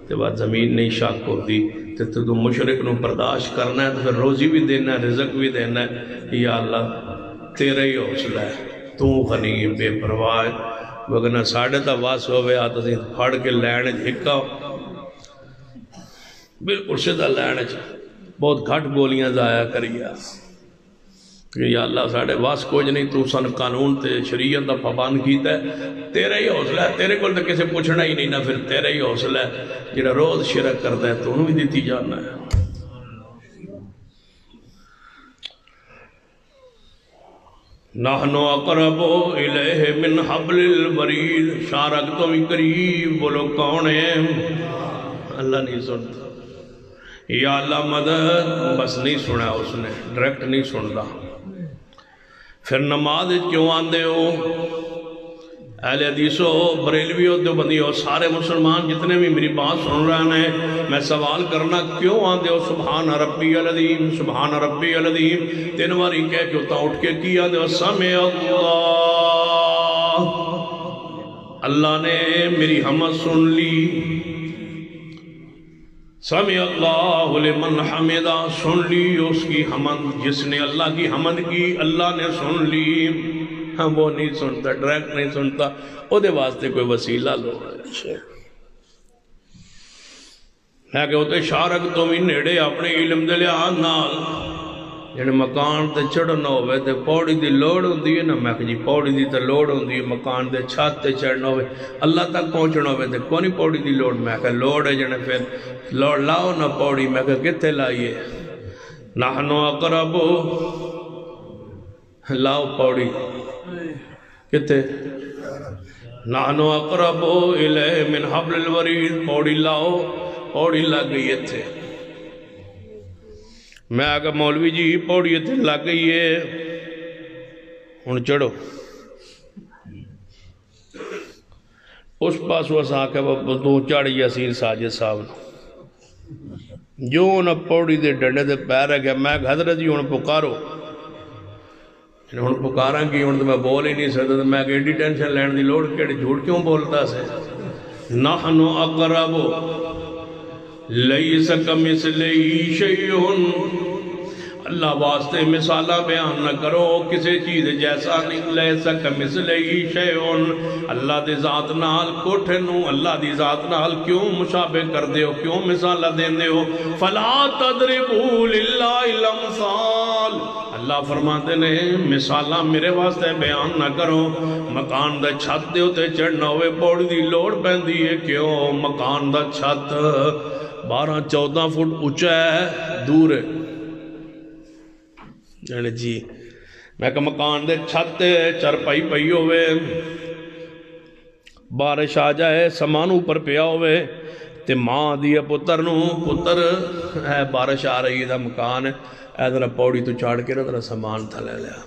تے بعد زمین نہیں شاک ہوتی تو مشرک نو برداشت کرنا ہے تو پھر روزی بھی دینا ہے رزق بھی دینا ہے یا اللہ تیرے ہی حوصلہ ہے تو غنی بے پرواہ وگرنہ ساڑھے تا واس ہوئے آتا تھی پھاڑ کے لینے جھکا بالکل سیدھا لینے بہت گھٹ گولیاں ضائع کریا کہ یا اللہ ساڑھے واس کوئی نہیں تو سن قانون تے شریعت دا پابند کیتا ہے تیرے ہی حوصلہ ہے تیرے کو تو کسے پوچھنا ہی نہیں نہ پھر تیرے ہی حوصلہ ہے جڑا روز شرک کرتا ہے تو انہوں بھی دیتی جانا ہے نحنو اقربو الیہ من حبل الورید شارک تو بھی قریب بولو کون ہے اللہ نہیں سنتا یا اللہ مدد بس نہیں سنا اس نے ڈائریکٹ نہیں سنتا پھر نماز کیوں آندے ہو اہل حدیثو بریلویو دیوبندیو سارے مسلمان جتنے بھی میری بات سن رہے ہیں میں سوال کرنا کیوں آندے ہو سبحان ربی العظیم سبحان ربی العظیم 3 باری کہہ کے ہوتا اٹھ کے کیا دے سمع اللہ اللہ نے میری حمد سن لی سمع اللہ لمن حمدہ سن لی اس کی حمد جس نے اللہ کی حمد کی اللہ نے سن لی ہم وہ نہیں سنتا ڈائریکٹ نہیں سنتا او دے واسطے کوئی وسیلہ لو ہے کہ ہوتے شارک تو بھی نیڑے اپنے علم دے لحاظ نال جنہیں مکان تے چڑھنا ہوئے تے پوڑی دی لوڑ ہوندی ہے نا میں کہ جی پوڑی دی تے لوڑ ہوندی ہے مکان دے چھت تے چڑھنا ہوئے اللہ تک پہنچنا ہوئے تے کونی پوڑی دی لوڑ میں کہ لوڑ ہے جنہیں پھر لوڑ لاؤ نہ پوڑی میں کہ کتے لائیے نحنو اقربو لاؤ پوڑی کتے نحنو اقربو الیہ من حبل الورید پوڑی لاؤ پوڑی لگ گئی تھے میں آگا مولوی جی پوڑی تھے لگ گئی ہے ان چڑھو اس پاس وہ ساکھے وہ دو چاڑی یاسین ساجد صاحب جو انہا پوڑی دے ڈنڈے دے پیر ہے کہ میں حضرت جی انہا پکارو انہوں پکاراں کی انہوں تو میں بول ہی نہیں سکتا تو میں کہ ایڈی ٹینشن لین دی لوڑ کیڑی جھوٹ کیوں بولتا سے نحنو اقربو لیس کمثلہ شیئن اللہ واسطے مثالہ بیان نہ کرو کسی چیز جیسا نہیں لیس کمثلہ شیئن اللہ دی ذات نال کوٹھے نو اللہ دی ذات نال کیوں مشابہ کر دے ہو کیوں مثالہ دین دے ہو فلا تضربوا للہ الامثال اللہ فرماتے نے مثالہ میرے واسطے بیان نہ کرو مکان دا چھت دے ہوتے چڑھنا ہوئے پوڑی دی لوڑ پہندی ہے کیوں مکان دا چھت 12-14 فٹ اونچا ہے دور ہے جانے جی میں کہ مکان دے چھت چرپائی پئی ہوئے بارش آ جائے سامان اوپر پیا ہوئے تے ماں دی پتر نو پتر ہے بارش آ رہی دا مکان ہے اے ذرا پوڑی تو چاڑ کے ذرا سامان تھلے لیا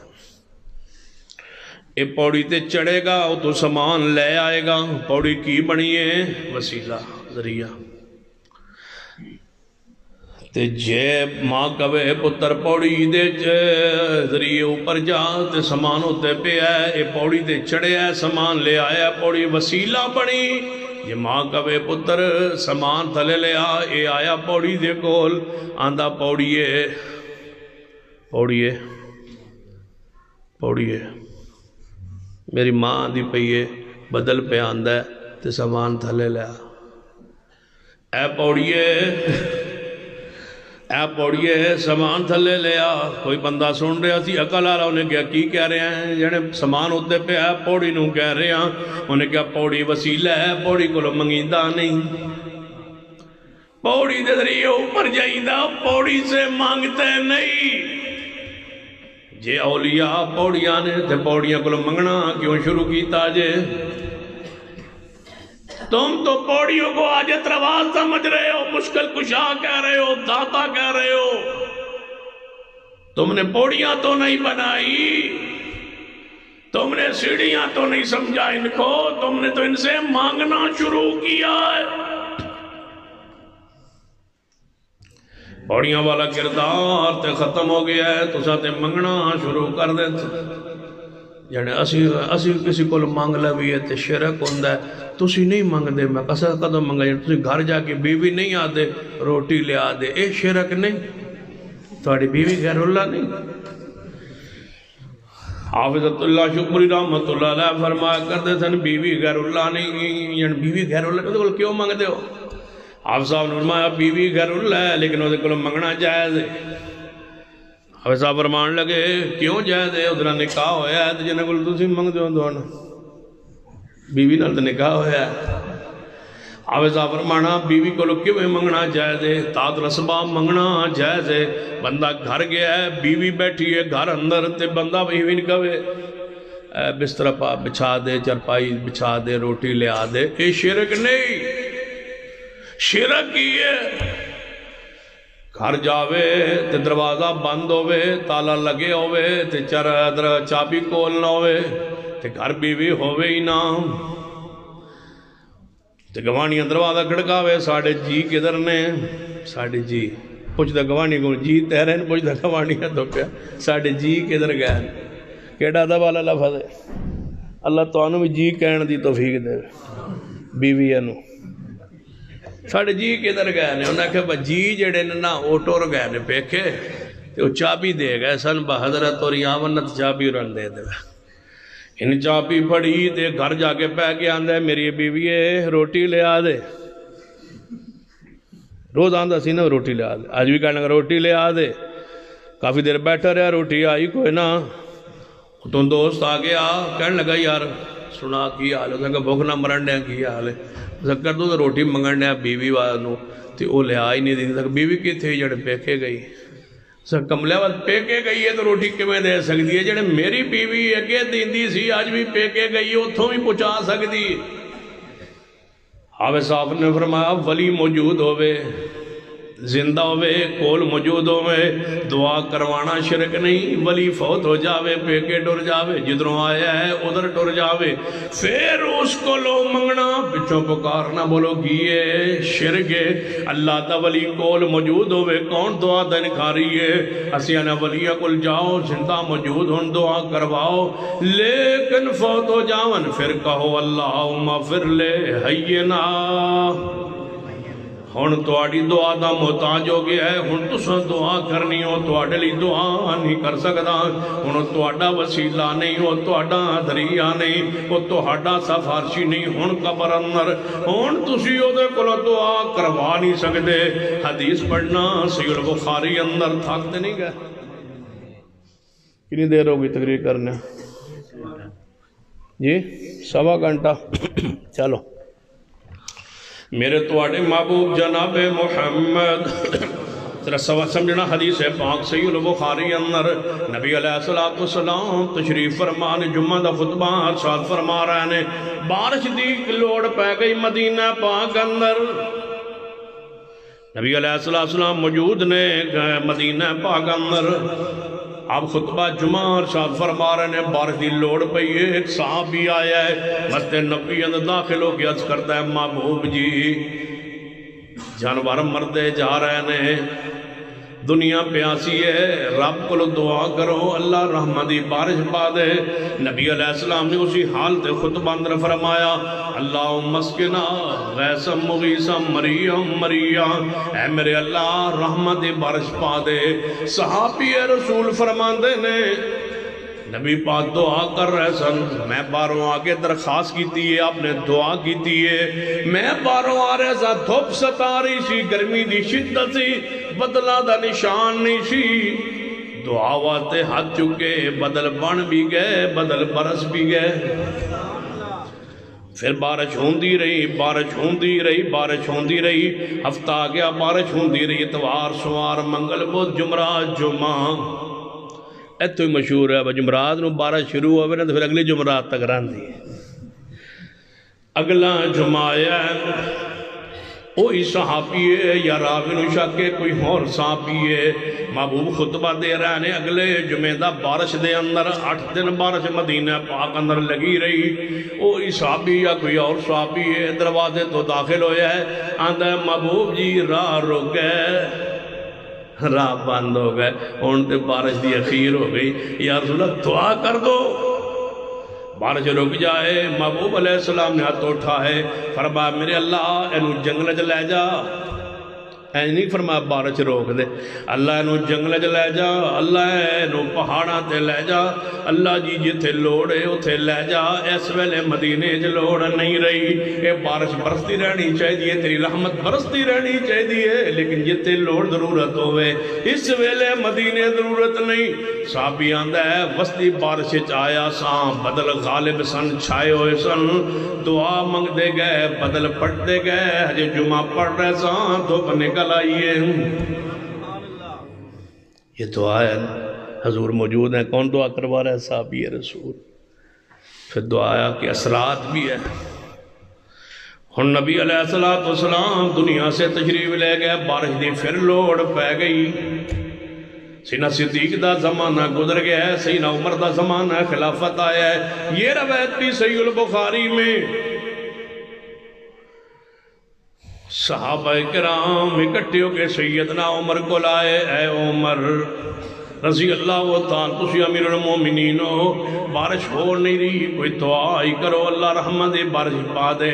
اے پوڑی تے چڑھے گا او تو سامان لے آئے گا پوڑی کی بنی ہے وسیلہ ذریعہ تے جے ماں کہے پتر پوڑی دے ذریعے اوپر جا تے سامان ہوتے پہ ہے اے پوڑی تے چڑھے ہے سامان لے آیا پوڑی وسیلہ بنی یہ ماں کہے پتر سامان تھلے لے اے آیا پوڑی دے کول آندہ پوڑیے پوڑیے پوڑیے میری ماں دی پئیے بدل پہ آندہ ہے تے سامان تھلے لیا اے پوڑیے سامان تھلے لیا کوئی بندہ سن رہا تھی عقل آ رہا انہیں کیا کی کہہ رہے ہیں جنہیں سامان ہوتے پہ ہے پوڑی نوں کہہ رہے ہیں انہیں کیا پوڑی وسیلہ ہے پوڑی کو لو منگیندہ نہیں پوڑی دے ذریعے اوپر جائیندہ پوڑی سے مانگتے نہیں جے اولیاء پوڑیاں نے تے پوڑیاں کو منگنا کیوں شروع کیتا جے تم تو پوڑیوں کو آجت رواز سمجھ رہے ہو مشکل کشا کہہ رہے ہو داتا کہہ رہے ہو تم نے پوڑیاں تو نہیں بنائی تم نے سیڑھیاں تو نہیں سمجھا ان کو تم نے تو ان سے مانگنا شروع کیا ہے پوڑیاں والا کردار تے ختم ہو گیا ہے تو ساتھ منگنا شروع کر دیتے یعنی اسی کسی کو مانگ لوی ہے تے شرک ہوندہ ہے تسی نہیں مانگ دے میں کسا قدم مانگا جائے تسی گھر جا کے بیوی نہیں آدے روٹی لے آدے اے شرک نہیں تھوڑی بیوی غیر اللہ نہیں حافظت اللہ شکری رحمت اللہ علیہ فرمایا کرتے تھے بیوی غیر اللہ نہیں یعنی بیوی غیر اللہ نہیں کیوں مانگ دے ہو حافظ صاحب نے فرمایا بیوی غیر اللہ ہے لیکن وہ کو منگنا جائز ہے حافظ صاحب فرمان لگے کیوں جائز ہے ادھر نکاح ہویا ہے تو جنہیں کو تسی منگ دے ہوں بیوی نال تو نکاح ہویا ہے حافظ صاحب فرمانا بیوی کو کیوں منگنا جائز ہے تات رسباب منگنا جائز ہے بندہ گھر گیا ہے بیوی بیٹھی ہے گھر اندر تے بندہ بیوی نہیں کہے بستر پا بچھا دے چرپائی بچھا دے روٹی لے آ دے یہ شرک نہیں شرک ہی ہے گھر جاوے تے دروازہ بند ہوئے تالا لگے ہوئے تے چابی کول نہ ہوئے تے گھر بیوی ہوئے ہی نہ تے گوانیاں دروازہ کھڑکاوے ساڑھے جی کدھر نے ساڑھے جی پوچھ دا گوانی کو جی تیرین پوچھ دا گوانیاں تو کیا ساڑھے جی کدھر گئے کیڑا دا والا لفظ ہے اللہ تو آنو بھی جی کہن دی توفیق دے بیوی انو ساڑھے جی کدھر گئے نے انہوں نے کہا جی جڑے نا او ٹور گئے نے پیکھے تے وہ چابی دے گئے سن بحضرت اور یامنت چابی رن دے دے ان چابی پڑی تے گھر جا کے پہ کے آندے میری بیوی روٹی لے آ دے روز آندہ سی نا روٹی لے آ دے آج بھی کہنے گا روٹی لے آ دے کافی دیر بیٹھا رہا روٹی آئی کوئی نا تو دوست آگے کہنے لگا یار سنا کی حال ہے کہ بھوک نہ مرن دیا کی حال ہے کر دو تو روٹی منگن دیا بیوی والوں تے وہ لے آئی نہیں دی بیوی کی تھی جڑے پیکے گئی کملے وقت پیکے گئی ہے تو روٹی کمیں دے سکتی ہے جڑے میری بیوی اگے دیندی سی آج بھی پیکے گئی ہے اتھوں بھی پہنچا سکتی حافظ صاحب نے فرمایا ولی موجود ہوئے زندہ ہوئے کول موجود ہوئے دعا کروانا شرک نہیں ولی فوت ہو جاوے پیکے ٹر جاوے جدروں آیا ہے ادھر ٹر جاوے پھر اس کو لو منگنا پچھوں پکارنا بولو گیے شرک ہے اللہ تا ولی کول موجود ہوئے کون دعا دنکھاری ہے اسیانہ ولیہ کل جاؤ زندہ موجود ہون دعا کرواؤ لیکن فوت ہو جاون پھر کہو اللہم اغفر لے حینا ہن توڑی دعا دا محتاج ہو گیا ہے ہن تساں دعا کرنی ہو توڑے لی دعا نہیں کر سکتا ہن توڑا وسیلہ نہیں ہو توڑا دریا نہیں ہو توڑا سفارشی نہیں ہن قبر اندر ہن تسی ہو دے کلو دعا کروا نہیں سکتے حدیث پڑھنا صحیح البخاری اندر تھاکتے نہیں گئے کنی دیر ہوگی تقریر کرنے جی 1.25 گھنٹہ چلو میرے توڑے محبوب جناب محمد ذرا سمجھنا حدیث پاک صحیح البخاری اندر نبی علیہ السلام تشریف فرمان جمعہ دا خطبہ ارشاد فرما رہے ہیں بارش دی لوڑ پہ گئی مدینہ پاک اندر نبی علیہ السلام موجود نے مدینہ پاک اندر، آپ خطبہ جمعہ ارشاد فرما رہے ہیں، بارش دی لوڑ پئی ہے، ایک صحابی آیا ہے مسجد نبوی اندر داخل ہو کے عرض کرتا ہے محبوب جی جانور مردے جا رہے ہیں، دنیا پیاسی ہے، رب کو دعا کرو اللہ رحمت دی بارش پا دے۔ نبی علیہ السلام نے اسی حالت خطبہ اندر فرمایا اللہم اسقنا غیثا مغیثا مریا مریا، اے میرے اللہ رحمت دی بارش پا دے۔ صحابی رسول فرماندے نے نبی پاک دعا کر رہے سن، میں باروں آگے درخواست کیتی ہے، آپ نے دعا کیتی ہے، میں باروں آ رہے سا دھوپ ستا رہی سی، گرمی دی شدت سی، بدلہ دا نشان نہیں سی، دعا واسطے ہاتھ چکے، بدل بن بھی گئے، بدل برس بھی گئے، پھر بارش ہوندی رہی، بارش ہوندی رہی، بارش ہوندی رہی، ہفتہ آ گیا بارش ہوندی رہی، اتوار سوار منگل بدھ جمعرات جمعہ، ایتھو ہی مشہور ہے جمعرات نو بارش شروع ہوئے نا تو پھر اگلی جمعرات تک رہندی ہے۔ اگلا جمعہ ہے وہی صحابی ہے یا راوی نو شک ہے کوئی اور صحابی ہے، محبوب خطبہ دے رہے ہیں اگلے جمعہ دا بارش دے اندر 8 دن بارش مدینہ پاک اندر لگی رہی، وہی صحابی یا کوئی اور صحابی ہے دروازے تو داخل ہویا ہے، آندہ محبوب جی راہ رک گئے، راہ بند ہو گئے، ان تے بارش دی اخیر ہو گئی، یا رسول اللہ دعا کر دو بارش رک جائے۔ محبوب علیہ السلام نے ہاتھ اٹھا ہے، فرمایا میرے اللہ اینو جنگل چ لے جا، این نہیں فرمایا بارش روک دے، اللہ اینو جنگل چ لے جا، اللہ اینو پہاڑاں تے لے جا، اللہ جی جتھے لوڑے اتھے لے جا، اس ویلے مدینے چ لوڑ نہیں رہی، اے بارش برستی رہنی چاہیے، تیری رحمت برستی رہنی چاہیے، لیکن جتھے لوڑ ضرورت ہوئے اس ویلے مدینے ضرورت نہیں۔ صحابی آندہ ہے وسطی بارش آیا ساں، بدل غالب سن چھائے ہوئے سن، دعا منگ دے گئے، بدل پڑھ دے گئے، ہجے جمعہ پڑھ رہے ساں دھوپ نکل آئیے۔ یہ دعا ہے حضور موجود ہیں، کون دعا کروا رہا ہے؟ صحابی رسول۔ پھر دعا کے اثرات بھی ہے۔ ہن نبی علیہ السلام دنیا سے تشریف لے گئے، بارش دی پھر لوڑ پہ گئی، سیدنا صدیق دا زمانہ گزر گیا ہے، سیدنا عمر دا زمانہ خلافت آیا ہے۔ یہ روایت بھی صحیح البخاری میں صحابہ کرام اکٹھے ہو کے سیدنا عمر کو لائے، اے عمر رضی اللہ تعالیٰ تسی امیر المومنین ہو، بارش ہو نہیں رہی، کوئی دعا ہی کرو اللہ رحمت دے بارش پا دے۔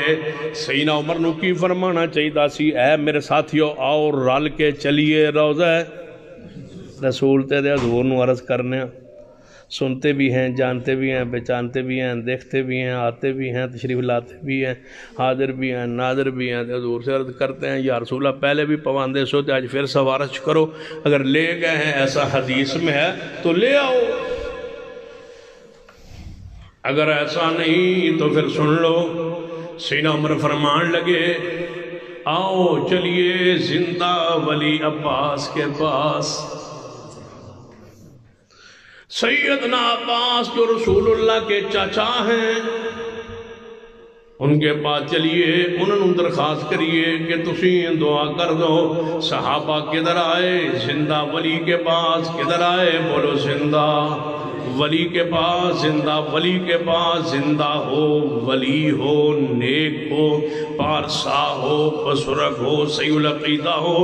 سیدنا عمر نو کی فرمانا چاہیے سی، اے میرے ساتھیو آؤ رل کے چلیے روضہ رسول تے دے حضور نو عرض کرنے، سنتے بھی ہیں، جانتے بھی ہیں، پہچانتے بھی ہیں، دیکھتے بھی ہیں، آتے بھی ہیں، تشریف لاتے بھی ہیں، حاضر بھی ہیں، ناظر بھی ہیں، حضور سے عرض کرتے ہیں یا رسول اللہ پہلے بھی پواندے سو آج پھر سوارش کرو، اگر لے گئے ہیں ایسا حدیث میں ہے تو لے آؤ، اگر ایسا نہیں تو پھر سن لو۔ سیدنا عمر فرمان لگے آؤ چلیے زندہ ولی عباس کے پاس، سیدنا عباس جو رسول اللہ کے چاچا ہیں ان کے پاس چلیے، انہوں نے درخواست کریے کہ تسی دعا کر دو۔ صحابہ کدھر آئے؟ زندہ ولی کے پاس۔ کدھر آئے؟ بولو زندہ ولی کے پاس، زندہ ولی کے پاس، زندہ ہو، ولی ہو، نیک ہو، پارسا ہو، بزرگ ہو، صحیح العقیدہ ہو،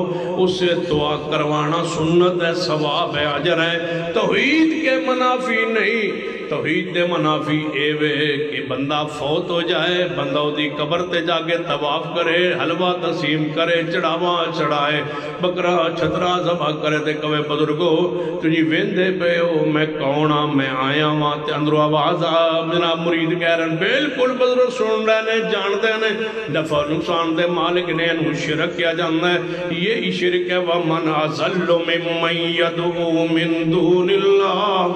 اس سے دعا کروانا سنت ہے، ثواب ہے، اجر ہے۔ توحید کے منافی نہیں، توحید دے منافی اے وے کہ بندہ فوت ہو جائے، بندہ دی قبر تے جا کے طواف کرے، حلوہ تقسیم کرے، چڑھاوا چڑھائے، بکرا چھترا ذبح کرے تے کہے بزرگو تجھی ویندے پے ہو میں کون ہاں، میں آیا ہاں تے اندروں آواز آ میرا مرید کہہ رہے ہیں بالکل بزرگ سن رہے ہیں، جانتے ہیں، نفع نقصان دے مالک نے انہوں شرک کیا جانتا ہے، یہی شرک ہے۔ وَمَنْ أَضَلُّ مِمَّن يَدْعُو مِن دُونِ اللَّهِ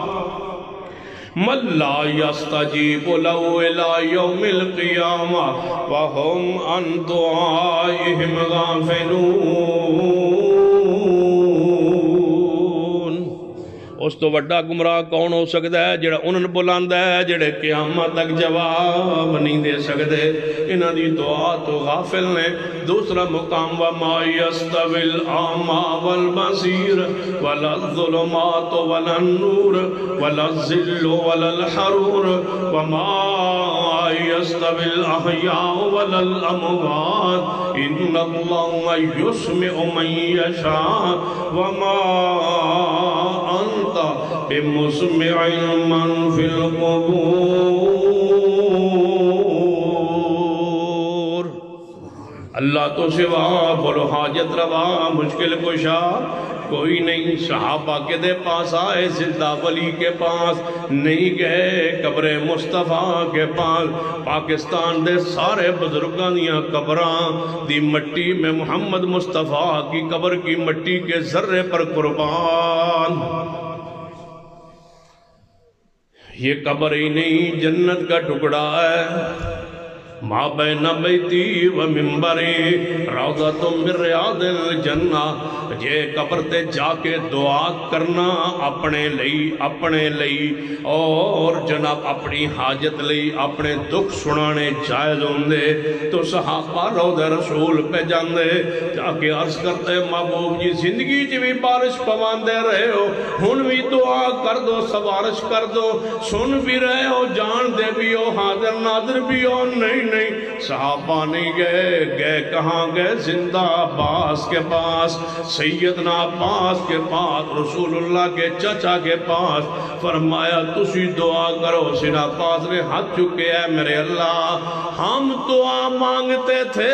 مَن لَا يَسْتَجِيبُ لَهُ إِلَىٰ يَوْمِ الْقِيَامَةِ وَهُمْ عَن دُعَائِهِمْ غَافِلُونَ۔ اس تو وڈا گمراہ کون ہو سکتا ہے؟ جڑا انہوں بلاندا ہے جڑے قیامت تک جواب نہیں دے سکتے. انہاں دی دعا تو غافل نے. دوسرا مقام وَمَا يَسْتَوِي الْأَعْمَى وَالْبَصِيرُ وَلَا الظُّلُمَاتُ وَلَا النُّورُ وَلَا الظِّلُّ وَلَا الْحَرُورُ وَمَا يَسْتَوِي الْأَحْيَاءُ وَلَا الْأَمْوَاتُ إِنَّ اللَّهَ يُسْمِعُ مَن يَشَاءُ وَمَا أَنْتَ بِمُسْمِعٍ مَّن فِي الْقُبُورِ. اللہ تو سوا بولو حاجت روا مشکل کشا کوئی نہیں. صحابہ کے دے پاس آئے زندہ ولی کے پاس نہیں گئے قبر مصطفیٰ کے پاس. پاکستان دے سارے بزرگاں دیاں قبراں دی مٹی میں محمد مصطفیٰ کی قبر کی مٹی کے ذرے پر قربان. یہ قبر ہی نہیں جنت کا ٹکڑا ہے. ما بین بیتی و منبری روضۃ من ریاض الجنہ. یہ قبر تے جا کے دعا کرنا اپنے لئی اور جناب اپنی حاجت لئی اپنے دکھ سنانے جائز ہوندے. تو صحابہ روضہ رسول پہ جاندے جا کے عرض کرتے محبوب جی زندگی جی بھی بارش پواندے رہے ہو ہن بھی دعا کر دو سوارش کر دو. سن بھی رہے ہو جان دے بھی ہو حاضر ناظر بھی ہو. نہیں صحابہ نہیں گئے کہاں گئے؟ زندہ عباس کے پاس سیدنا عباس کے پاس رسول اللہ کے چچا کے پاس. فرمایا تسی دعا کرو. سیدنا عباس نے ہاتھ چکے ہے میرے اللہ ہم دعا مانگتے تھے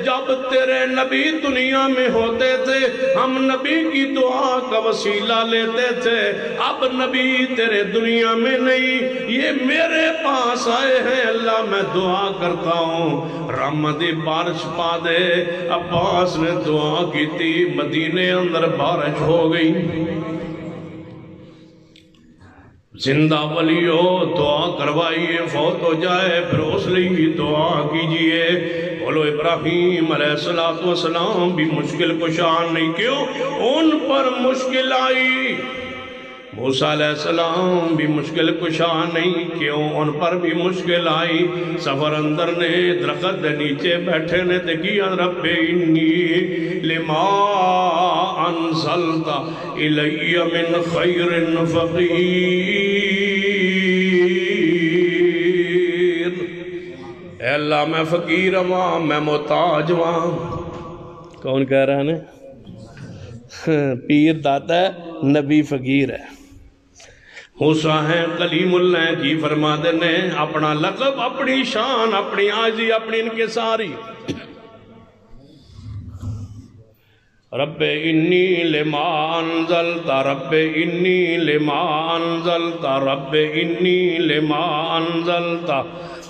جب تیرے نبی دنیا میں ہوتے تھے ہم نبی کی دعا کا وسیلہ لیتے تھے. اب نبی تیرے دنیا میں نہیں یہ میرے پاس آئے ہیں اللہ میں دعا کرتا ہوں رحمتی بارش پا دے. عباس نے دعا کی تھی مدینے اندر بارش ہو گئی. زندہ ولی ہو دعا کروائیے فوت ہو جائے پھر اس لیے دعا کیجئے. بولو ابراہیم علیہ السلام بھی مشکل کشان نہیں. کیوں ان پر مشکل آئی؟ موسیٰ علیہ السلام بھی مشکل کشان نہیں. کیوں ان پر بھی مشکل آئی؟ سفر اندر نے درخت نیچے بیٹھے نے دیکھیا رب انی لما انزلت الی من خیر فقیر. اے اللہ میں فقیر ہواں میں محتاج ہواں. کون کہہ رہا ہے پیر داتا ہے نبی فقیر ہے. موسیٰ ہیں کلیم اللہ کی فرما دینے اپنا لقب اپنی شان اپنی عاجزی اپنی انکساری. رب انی لما انزلت رب انی لما انزلت رب انی لما انزلت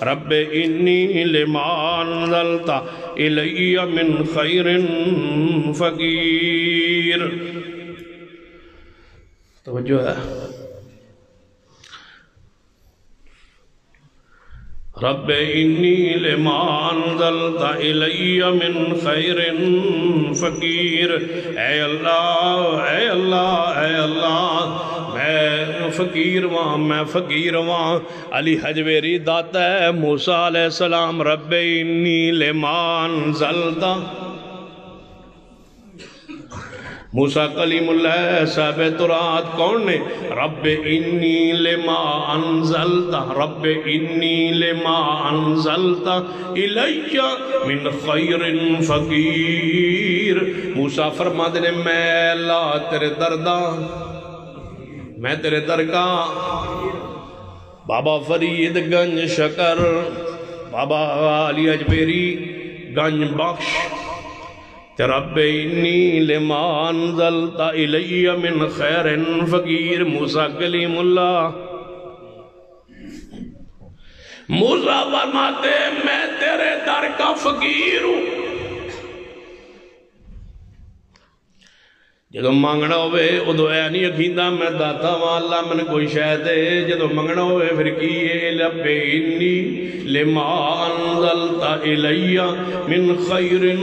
رب انی لما انزلت الی من خیر فقیر. توجہ ہے رب انی لما انزلت الی من خیر فقیر. اے اللہ اے اللہ اے اللہ میں فقیر ہواں. علی حجویری داتا ہے موسیٰ علیہ السلام رب انی لما انزلت. موسیٰ کلیم اللہ صاحب ترات کون نے؟ رب انی لما انزلت رب انی لما انزلت الی من خیر فقیر. موسیٰ فرما دینے میں اللہ تیرے دردہ میں تیرے درگا. بابا فرید گنج شکر بابا علی اجبیری گنج بخش رب انی لما انزلت الی من خیر فقیر. موسیٰ کلیم اللہ موسیٰ فرماتے میں تیرے در کا فقیر ہوں. جدو مانگنا ہوئے ادو اے نہیں اکھیندہ میں داتا ہوں اللہ من کوئی شے دے جدو مانگنا ہوئے پھر کیے لبے انی لما انزلت الی من خیر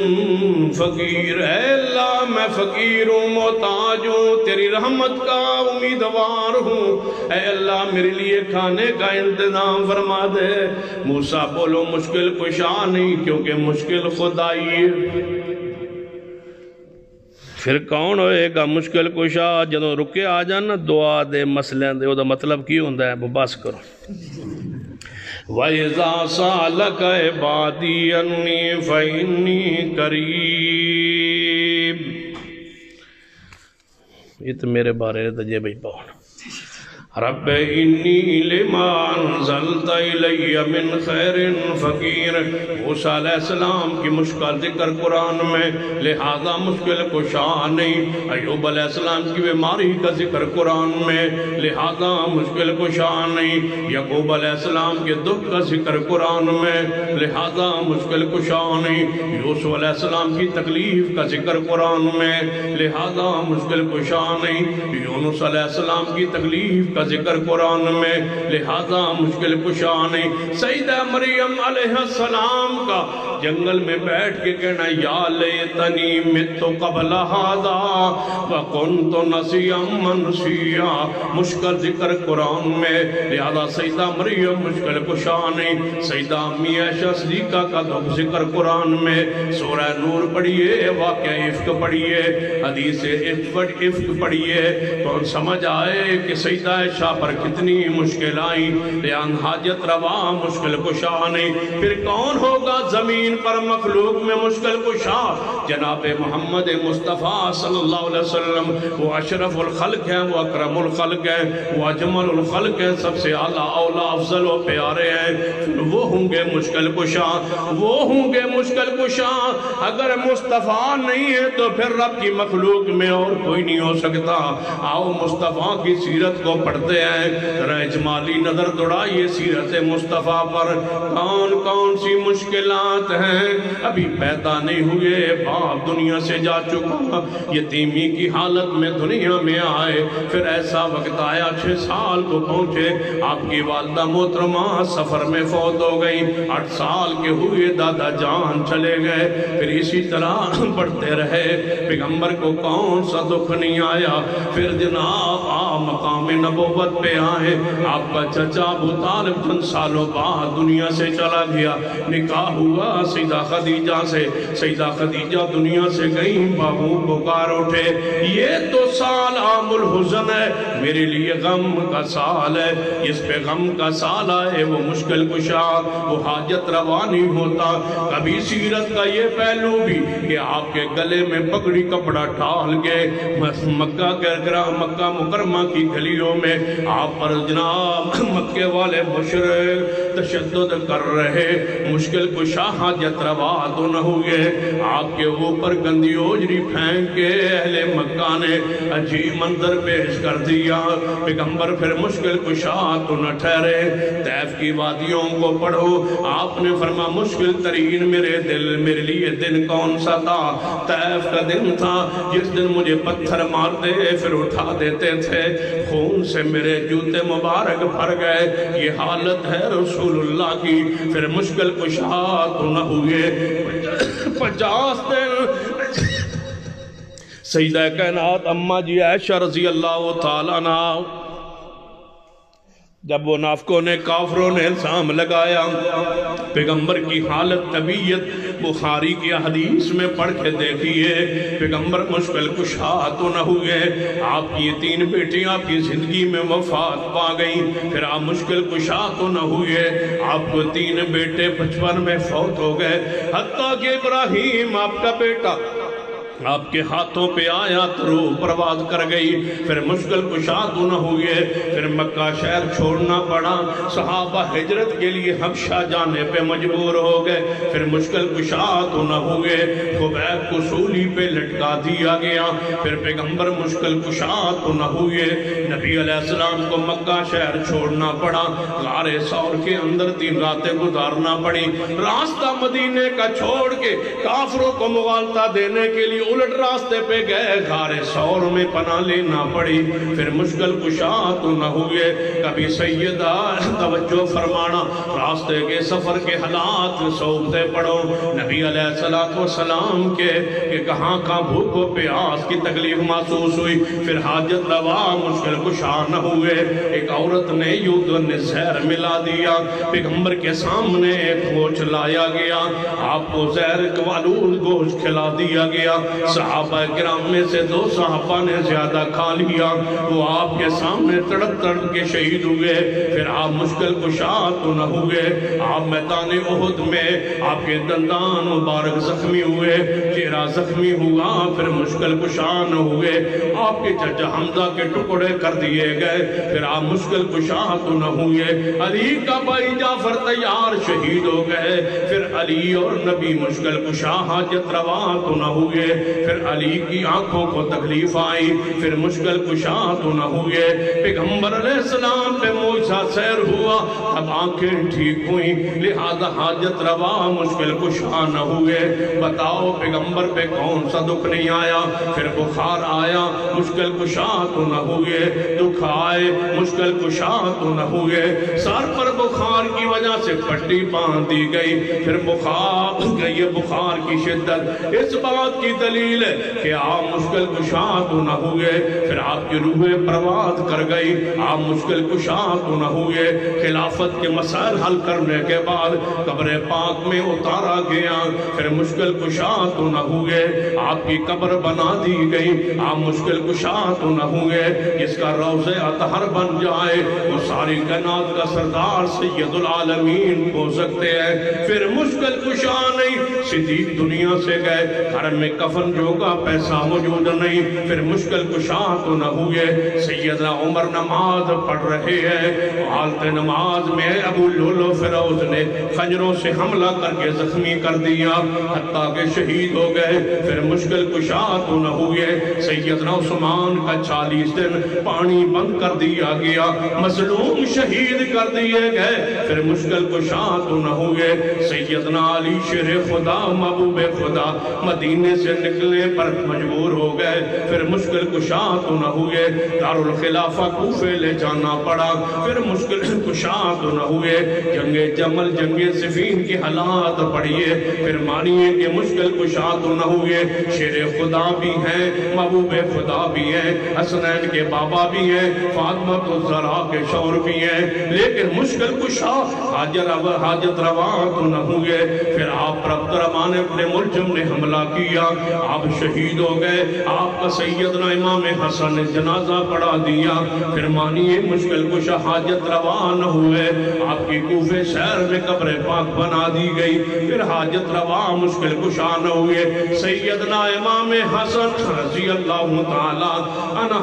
فقیر اے اللہ میں فقیر ہوں محتاج ہوں تیری رحمت کا امیدوار ہوں اے اللہ میرے لیے کھانے کا انتظام فرما دے موسیٰ بولو مشکل کشا نہیں کیونکہ مشکل خدائی ہے پھر کون ہوئے گا مشکل کشا جدوں رکے آ جانا دعا دے مسئلے دے وہ دا مطلب کی ہوندہ ہے وہ بس کرو وَإِذَا سَأَلَكَ عِبَادِي أَنِّي فَإِنِّي قَرِيبٌ یہ تو میرے بارے دجے بھائی پاؤں رب انی لما انزلت الی من خیر فقیر موسیٰ علیہ السلام کی مشکل ذکر قرآن میں لہذا مشکل کشا نہیں ایوب علیہ السلام کی بیماری کا ذکر قرآن میں لہذا مشکل کشا نہیں یعقوب علیہ السلام کے دکھ کا ذکر قرآن میں لہذا مشکل کشا نہیں یوسف علیہ السلام کی تکلیف کا ذکر قرآن میں لہذا مشکل کشا نہیں یونس علیہ السلام کی تکلیف کا ذکر قرآن میں لہذا مشکل کشا نہیں سیدہ مریم علیہ السلام کا جنگل میں بیٹھ کے کہنا یا لیتنی متو قبل ہذا وکنت نسیا منسیا مشکل ذکر قرآن میں لہذا سیدہ مریم مشکل کشا نہیں سیدہ امی عائشہ صدیقہ کا دکھ ذکر قرآن میں سورہ نور پڑھیے واقعہ عفق پڑھیے حدیث عفق پڑھیے تو سمجھ آئے کہ سیدہ عائشہ پر کتنی مشکل آئیں لیان حاجت روا مشکل کشا نہیں پھر کون ہوگا زمین پر مخلوق میں مشکل کشا جناب محمد مصطفیٰ صلی اللہ علیہ وسلم وہ اشرف الخلق ہیں وہ اکرم الخلق ہیں وہ اجمل الخلق ہیں سب سے اعلیٰ اولا افضل و پیارے ہیں وہ ہوں گے مشکل کشا وہ ہوں گے مشکل کشا اگر مصطفیٰ نہیں ہے تو پھر رب کی مخلوق میں اور کوئی نہیں ہو سکتا آؤ مصطفیٰ کی سیرت کو پڑھتے ہیں ذرا اجمالی نظر دوڑائیے سیرت مصطفیٰ پر کون کون سی مشکلات ہیں ابھی پیدا نہیں ہوئے باپ دنیا سے جا چکا یتیمی کی حالت میں دنیا میں آئے پھر ایسا وقت آیا 6 سال کو پہنچے آپ کی والدہ محترمہ سفر میں فوت ہو گئی 8 سال کے ہوئے دادا جان چلے گئے پھر اسی طرح بڑھتے رہے پیغمبر کو کون سا دکھ نہیں آیا پھر جناب آپ مقام نبوت پہ آئے آپ کا چچا ابو طالب چند سالوں بعد دنیا سے چلا گیا نکاح ہوا سیدہ خدیجہ سے سیدہ خدیجہ دنیا سے گئی بابو پکار اٹھے یہ تو سال عام الحزن ہے میرے لیے غم کا سال ہے اس پہ غم کا سال آئے وہ مشکل کشا وہ حاجت روا نہیں ہوتا کبھی سیرت کا یہ پہلو بھی کہ آپ کے گلے میں پگڑی کپڑا ڈال کے مکہ مکرمہ کی گلیوں میں آپ پر جناب مکے والے مشرک تشدد کر رہے مشکل کشا حاجت روا تو نہ ہوئے آپ کے اوپر گندی اوجری پھینک کے اہل مکہ نے عجیب منظر پیش کر دیا پیغمبر پھر مشکل کشا تو نہ ٹھہرے طیف کی وادیوں کو پڑھو آپ نے فرما مشکل ترین میرے لیے دن کون سا تھا طیف کا دن تھا جس دن مجھے پتھر مارتے پھر اٹھا دیتے تھے خون سے میرے جوتے مبارک بھر گئے یہ حالت ہے رسول اللہ کی پھر مشکل کشا تو نہ ہوئے 50 دن سیدہ کائنات اماں جی عائشہ رضی اللہ تعالیٰ عنہ جب وہ نافقوں نے کافروں نے الزام لگایا پیغمبر کی حالت طبیعت بخاری کی حدیث میں پڑھ کے دیکھیے پیغمبر مشکل کشا تو نہ ہوئے آپ کی 3 بیٹیاں آپ کی زندگی میں وفات پا گئیں پھر آپ مشکل کشا تو نہ ہوئے آپ کو 3 بیٹے 55 میں فوت ہو گئے حتیٰ کہ ابراہیم آپ کا بیٹا آپ کے ہاتھوں پہ آیا تو روح پرواز کر گئی پھر مشکل کشا تو نہ ہوئے پھر مکہ شہر چھوڑنا پڑا صحابہ ہجرت کے لیے حبشہ جانے پہ مجبور ہو گئے پھر مشکل کشا تو نہ ہوئے خبیب کو سولی پہ لٹکا دیا گیا پھر پیغمبر مشکل کشا تو نہ ہوئے نبی علیہ السلام کو مکہ شہر چھوڑنا پڑا، غار ثور کے اندر 3 راتیں گزارنا پڑی، راستہ مدینے کا چھوڑ کے کافروں کو مغالطہ دینے کے لیے الٹ راستے پہ گئے، غار ثور میں پناہ لینا پڑی، پھر مشکل کشا تو نہ ہوئے۔ کبھی سیدہ توجہ فرمانا، راستے کے سفر کے حالات صحبتیں پڑھو نبی علیہ السلام کے کہ کہاں کہاں بھوک و پیاس کی تکلیف محسوس ہوئی، پھر حاجت روا مشکل کشا نہ ہوئے۔ ایک عورت نے یود و زہر ملا دیا، پیغمبر کے سامنے ایک گوشت لایا گیا، آپ کو زہر والود گوشت کھلا دیا گیا، صحابہ کرام میں سے 2 صحابہ نے زیادہ کھا لیا، وہ آپ کے سامنے تڑپ تڑپ کے شہید ہوئے۔ پھر آپ مشکل کشا تو نہ ہوئے، آپ میدان احد میں آپ کے دندان مبارک زخمی ہوئے، چہرہ زخمی ہوا، پھر مشکل کشا نہ ہوئے، آپ کے چچا حمزہ کے ٹکڑے کر دیے گئے، پھر آپ مشکل کشا تو نہ ہوئے۔ علی کا بھائی جعفر تیار شہید ہو گئے، پھر علی اور نبی مشکل کشا حاجت روا تو نہ ہوئے، پھر علی کی آنکھوں کو تکلیف آئی، پھر مشکل کشا تو نہ ہوئے۔ پیغمبر علیہ السلام پہ معجزہ سیر ہوا، اب آنکھیں ٹھیک ہوئیں، لہذا حاجت روا مشکل کشا نہ ہوئے۔ بتاؤ پیغمبر پہ کون سا دکھ نہیں آیا؟ پھر بخار آیا، مشکل کشا تو نہ ہوئے، دکھ آئے مشکل کشا تو نہ ہوئے، سر پر بخار کی وجہ سے پٹی باندھ دی گئی، پھر بخار گئی، بخار کی شدت اس بات کی دلیل ہے کہ آپ مشکل کشا تو نہ ہوئے، پھر آپ کی روح پرواز کر گئی، آپ مشکل کشا تو نہ ہوئے۔ خلافت کے مسائل حل کرنے کے بعد قبر پاک میں اتارا گیا، پھر مشکل کشا تو نہ ہوئے، آپ کی قبر بنا دی گئی، آپ مشکل کشا تو نہ ہوئے۔ جس کا روضہ اطہر بن جائے وہ ساری کائنات کا سردار سید العالمین ہو سکتے ہیں، پھر مشکل کشا نہیں۔ صدیق دنیا سے گئے، گھر میں کفن جو کا پیسہ موجود نہیں، پھر مشکل کشا تو نہ ہوئے۔ سیدنا عمر نماز پڑھ رہے ہیں، حالت نماز میں ابو لولو فیروز نے خنجروں سے حملہ کر کے زخمی کر دیا، حتیٰ کہ شہید ہو گئے، پھر مشکل کشا تو نہ ہوئے۔ سیدنا عثمان کا 40 دن پانی بند کر دیا گیا، مظلوم شہید کر دیے گئے، پھر مشکل کشا تو نہ ہوئے۔ سیدنا علی شیر خدا محبوب خدا مدینے سے نکلنے پر مجبور ہو گئے، پھر مشکل کشا تو نہ ہوئے۔ دارالخلافہ کوفے لے جانا پڑا، پھر مشکل کشا تو نہ ہوئے۔ جنگ جمل جنگ صفین کی حالات پڑھیے، پھر مانیے کہ مشکل کشا تو نہ ہوئے۔ شیر خدا بھی ہیں، محبوب خدا بھی ہیں، حسنین کے بابا بھی ہیں، فاطمہ الزہرا کے شوہر بھی ہیں، لیکن مشکل کشا حاجت روا تو نہ ہوئے۔ پھر آپ پر عبدالرحمن ابن ملجم نے حملہ کیا، آپ شہید ہو گئے، آپ کا سیدنا امام حسن نے جنازہ پڑھا دیا، پھر مانیے مشکل کشا حاجت روا نہ ہوئے۔ آپ کی کوفے شہر میں قبر پاک بنا دی گئی، پھر حاجت روا مشکل کشا نہ ہوئے۔ سیدنا امام حسن رضی اللہ تعالیٰ عنہ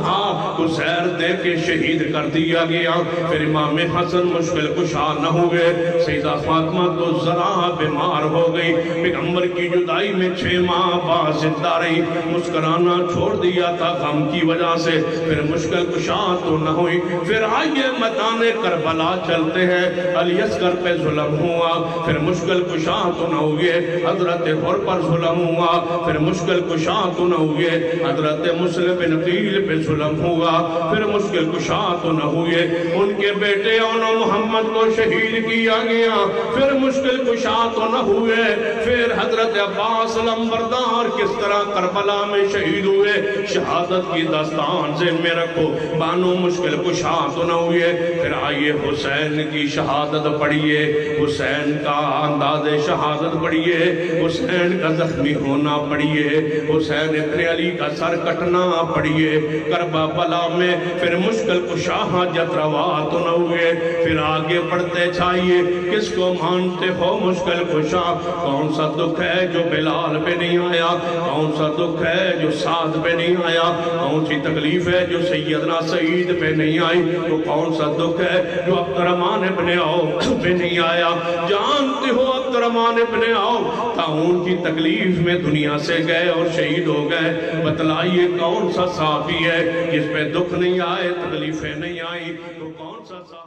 کو زہر دے کے شہید کر دیا گیا، پھر امام حسن مشکل کشا نہ ہوئے۔ سیدہ فاطمہ الزہرا بیمار ہو گئی، پیغمبر کی جدائی میں 6 ماہ بعد زندہ رہی، مسکرانا چھوڑ دیا تھا غم کی وجہ سے، پھر مشکل کشا تو نہ ہوئی۔ پھر آئیے میدان کربلا چلتے ہیں، علی اصغر پہ ظلم ہوا، پھر مشکل کشا تو نہ ہوئے۔ حضرت حر پر ظلم ہوا، پھر مشکل کشا تو نہ ہوئے۔ حضرت مسلم بن عقیل پہ ظلم ہوا، پھر مشکل کشا تو نہ ہوئے۔ ان کے بیٹے اون محمد کو شہید کیا گیا، پھر مشکل کشا تو نہ ہوئے۔ پھر حضرت عباس لمبردار کس طرح کربلا میں شہید ہوئے، شہادت کی داستان ذہن میں رکھو، بانو مشکل کشا تو نہ ہوئے۔ پھر آئیے حسین کی شہادت پڑھیے، حسین کا انداز شہادت پڑھیے، حسین کا زخمی ہونا پڑھیے، حسین ابن علی کا سر کٹنا پڑھیے کربلا میں، پھر مشکل کشا حاجت روا تو نہ ہوئے۔ پھر آگے بڑھتے چاہیے، کس کو مانتے ہو مشکل کشا؟ کون سا دکھ ہے جو بلال پہ نہیں آیا؟ کون سا دکھ ہے جو سعد پہ نہیں آیا؟ کون سی تکلیف ہے جو سیدنا سعید پہ نہیں آئی؟ تو کون سا دکھ ہے جو عبدالرحمن ابن عوف پہ نہیں آیا؟ جانتے ہو عبدالرحمن عبدالرحمن ابن عوف طاعون کی تکلیف میں دنیا سے گئے اور شہید ہو گئے. بتلائیے کون سا صحابی ہے جس پہ دکھ نہیں آئے، تکلیفیں نہیں آئی؟ تو کون سا صحابی